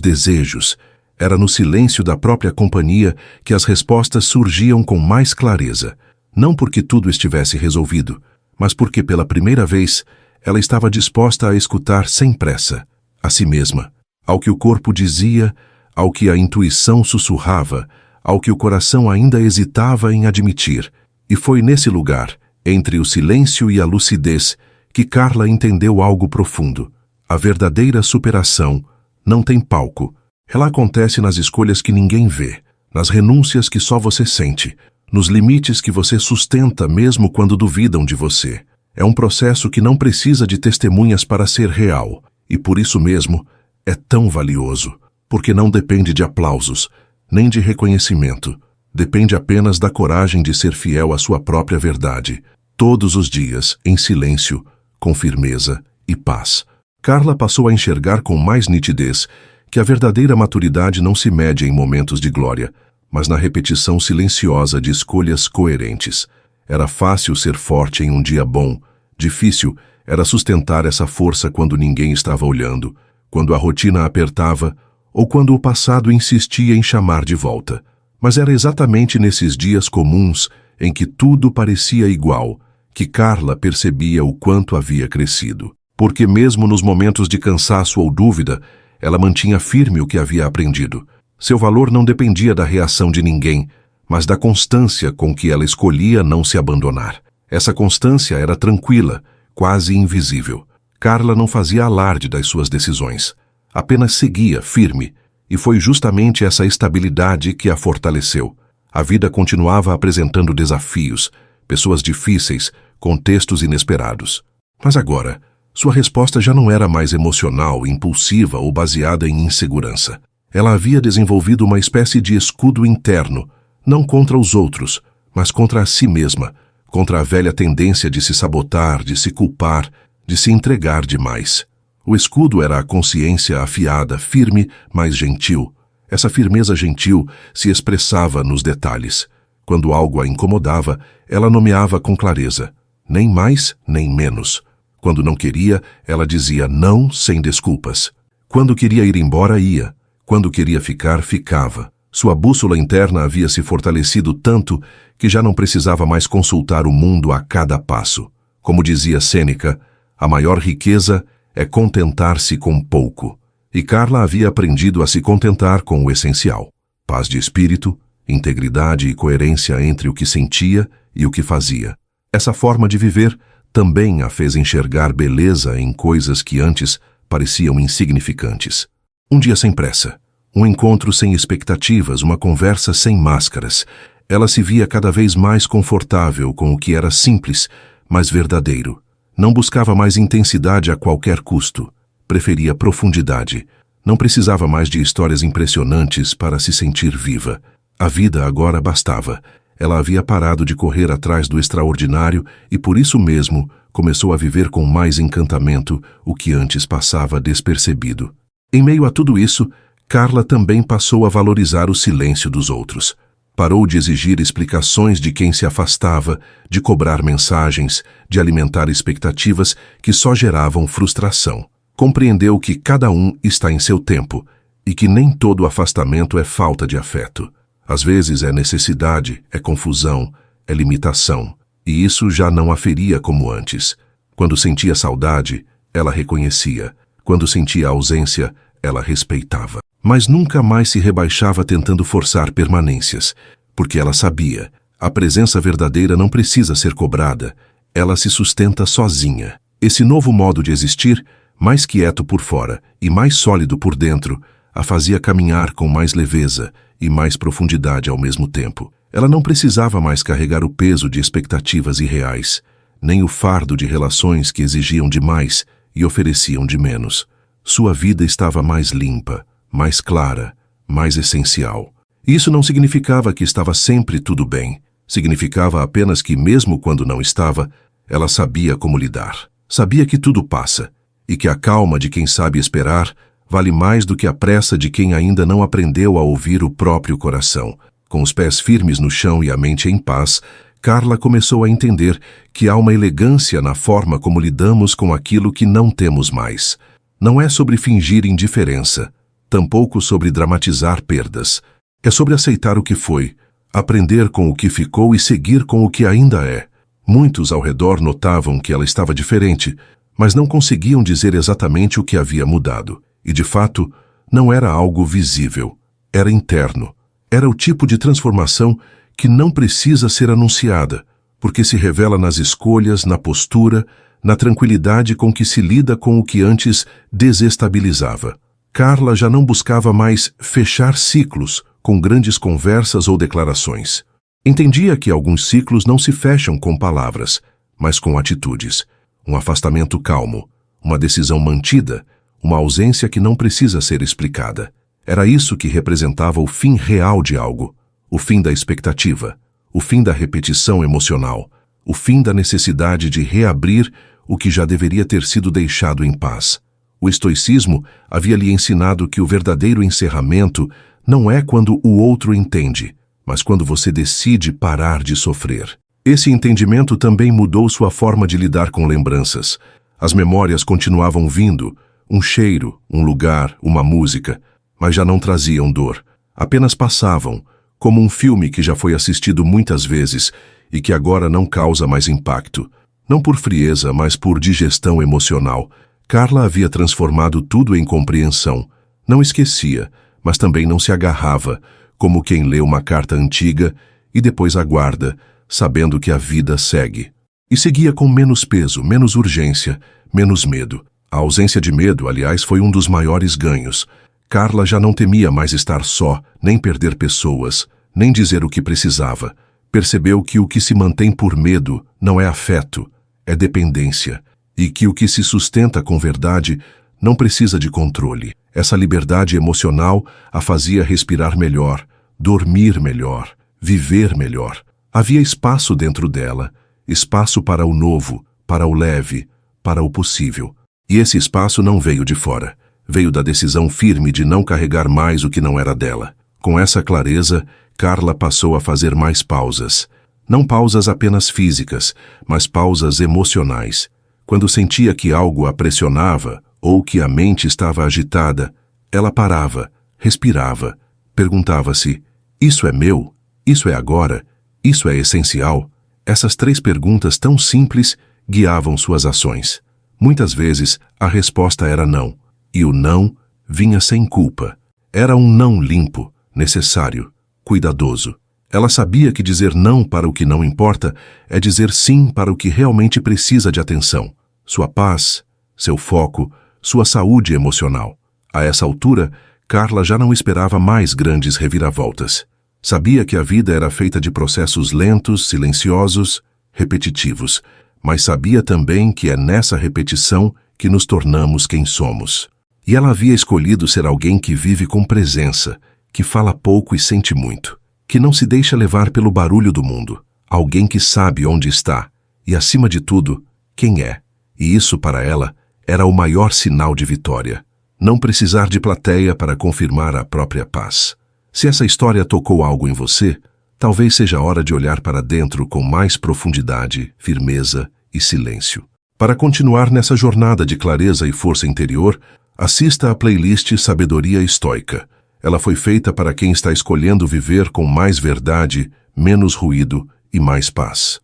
desejos. Era no silêncio da própria companhia que as respostas surgiam com mais clareza. Não porque tudo estivesse resolvido, mas porque pela primeira vez ela estava disposta a escutar sem pressa, a si mesma, ao que o corpo dizia, ao que a intuição sussurrava, ao que o coração ainda hesitava em admitir. E foi nesse lugar, entre o silêncio e a lucidez, que Carla entendeu algo profundo. A verdadeira superação não tem palco. Ela acontece nas escolhas que ninguém vê, nas renúncias que só você sente, nos limites que você sustenta mesmo quando duvidam de você. É um processo que não precisa de testemunhas para ser real, e por isso mesmo é tão valioso, porque não depende de aplausos, nem de reconhecimento. Depende apenas da coragem de ser fiel à sua própria verdade, todos os dias, em silêncio, com firmeza e paz. Carla passou a enxergar com mais nitidez que a verdadeira maturidade não se mede em momentos de glória, mas na repetição silenciosa de escolhas coerentes. Era fácil ser forte em um dia bom, difícil era sustentar essa força quando ninguém estava olhando, quando a rotina apertava ou quando o passado insistia em chamar de volta. Mas era exatamente nesses dias comuns, em que tudo parecia igual, que Carla percebia o quanto havia crescido. Porque mesmo nos momentos de cansaço ou dúvida, ela mantinha firme o que havia aprendido. Seu valor não dependia da reação de ninguém, mas da constância com que ela escolhia não se abandonar. Essa constância era tranquila, quase invisível. Carla não fazia alarde das suas decisões. Apenas seguia, firme, e foi justamente essa estabilidade que a fortaleceu. A vida continuava apresentando desafios, pessoas difíceis, contextos inesperados. Mas agora, sua resposta já não era mais emocional, impulsiva ou baseada em insegurança. Ela havia desenvolvido uma espécie de escudo interno, não contra os outros, mas contra a si mesma, contra a velha tendência de se sabotar, de se culpar, de se entregar demais. O escudo era a consciência afiada, firme, mas gentil. Essa firmeza gentil se expressava nos detalhes. Quando algo a incomodava, ela nomeava com clareza, nem mais, nem menos. Quando não queria, ela dizia não sem desculpas. Quando queria ir embora, ia. Quando queria ficar, ficava. Sua bússola interna havia se fortalecido tanto que já não precisava mais consultar o mundo a cada passo. Como dizia Sêneca, a maior riqueza é contentar-se com pouco. E Carla havia aprendido a se contentar com o essencial. Paz de espírito, integridade e coerência entre o que sentia e o que fazia. Essa forma de viver também a fez enxergar beleza em coisas que antes pareciam insignificantes. Um dia sem pressa, um encontro sem expectativas, uma conversa sem máscaras. Ela se via cada vez mais confortável com o que era simples, mas verdadeiro. Não buscava mais intensidade a qualquer custo. Preferia profundidade. Não precisava mais de histórias impressionantes para se sentir viva. A vida agora bastava. Ela havia parado de correr atrás do extraordinário e, por isso mesmo, começou a viver com mais encantamento o que antes passava despercebido. Em meio a tudo isso, Carla também passou a valorizar o silêncio dos outros. Parou de exigir explicações de quem se afastava, de cobrar mensagens, de alimentar expectativas que só geravam frustração. Compreendeu que cada um está em seu tempo e que nem todo afastamento é falta de afeto. Às vezes é necessidade, é confusão, é limitação, e isso já não a feria como antes. Quando sentia saudade, ela reconhecia. Quando sentia ausência, ela respeitava. Mas nunca mais se rebaixava tentando forçar permanências, porque ela sabia, a presença verdadeira não precisa ser cobrada, ela se sustenta sozinha. Esse novo modo de existir, mais quieto por fora e mais sólido por dentro, a fazia caminhar com mais leveza e mais profundidade ao mesmo tempo. Ela não precisava mais carregar o peso de expectativas irreais, nem o fardo de relações que exigiam demais e ofereciam de menos. Sua vida estava mais limpa, mais clara, mais essencial. Isso não significava que estava sempre tudo bem. Significava apenas que, mesmo quando não estava, ela sabia como lidar. Sabia que tudo passa, e que a calma de quem sabe esperar vale mais do que a pressa de quem ainda não aprendeu a ouvir o próprio coração. Com os pés firmes no chão e a mente em paz, Carla começou a entender que há uma elegância na forma como lidamos com aquilo que não temos mais. Não é sobre fingir indiferença, tampouco sobre dramatizar perdas. É sobre aceitar o que foi, aprender com o que ficou e seguir com o que ainda é. Muitos ao redor notavam que ela estava diferente, mas não conseguiam dizer exatamente o que havia mudado. E, de fato, não era algo visível. Era interno. Era o tipo de transformação que não precisa ser anunciada, porque se revela nas escolhas, na postura, na tranquilidade com que se lida com o que antes desestabilizava. Carla já não buscava mais fechar ciclos com grandes conversas ou declarações. Entendia que alguns ciclos não se fecham com palavras, mas com atitudes. Um afastamento calmo, uma decisão mantida, uma ausência que não precisa ser explicada. Era isso que representava o fim real de algo, o fim da expectativa, o fim da repetição emocional, o fim da necessidade de reabrir o que já deveria ter sido deixado em paz. O estoicismo havia lhe ensinado que o verdadeiro encerramento não é quando o outro entende, mas quando você decide parar de sofrer. Esse entendimento também mudou sua forma de lidar com lembranças. As memórias continuavam vindo, um cheiro, um lugar, uma música, mas já não traziam dor. Apenas passavam, como um filme que já foi assistido muitas vezes e que agora não causa mais impacto. Não por frieza, mas por digestão emocional. Carla havia transformado tudo em compreensão. Não esquecia, mas também não se agarrava, como quem lê uma carta antiga e depois aguarda, sabendo que a vida segue. E seguia com menos peso, menos urgência, menos medo. A ausência de medo, aliás, foi um dos maiores ganhos. Carla já não temia mais estar só, nem perder pessoas, nem dizer o que precisava. Percebeu que o que se mantém por medo não é afeto, é dependência, e que o que se sustenta com verdade não precisa de controle. Essa liberdade emocional a fazia respirar melhor, dormir melhor, viver melhor. Havia espaço dentro dela, espaço para o novo, para o leve, para o possível. E esse espaço não veio de fora. Veio da decisão firme de não carregar mais o que não era dela. Com essa clareza, Carla passou a fazer mais pausas. Não pausas apenas físicas, mas pausas emocionais. Quando sentia que algo a pressionava ou que a mente estava agitada, ela parava, respirava, perguntava-se: isso é meu? Isso é agora? Isso é essencial? Essas 3 perguntas tão simples guiavam suas ações. Muitas vezes, a resposta era não. E o não vinha sem culpa. Era um não limpo, necessário, cuidadoso. Ela sabia que dizer não para o que não importa é dizer sim para o que realmente precisa de atenção. Sua paz, seu foco, sua saúde emocional. A essa altura, Carla já não esperava mais grandes reviravoltas. Sabia que a vida era feita de processos lentos, silenciosos, repetitivos, mas sabia também que é nessa repetição que nos tornamos quem somos. E ela havia escolhido ser alguém que vive com presença, que fala pouco e sente muito, que não se deixa levar pelo barulho do mundo, alguém que sabe onde está e, acima de tudo, quem é. E isso, para ela, era o maior sinal de vitória. Não precisar de plateia para confirmar a própria paz. Se essa história tocou algo em você, talvez seja hora de olhar para dentro com mais profundidade, firmeza e silêncio. Para continuar nessa jornada de clareza e força interior, assista à playlist Sabedoria Estoica. Ela foi feita para quem está escolhendo viver com mais verdade, menos ruído e mais paz.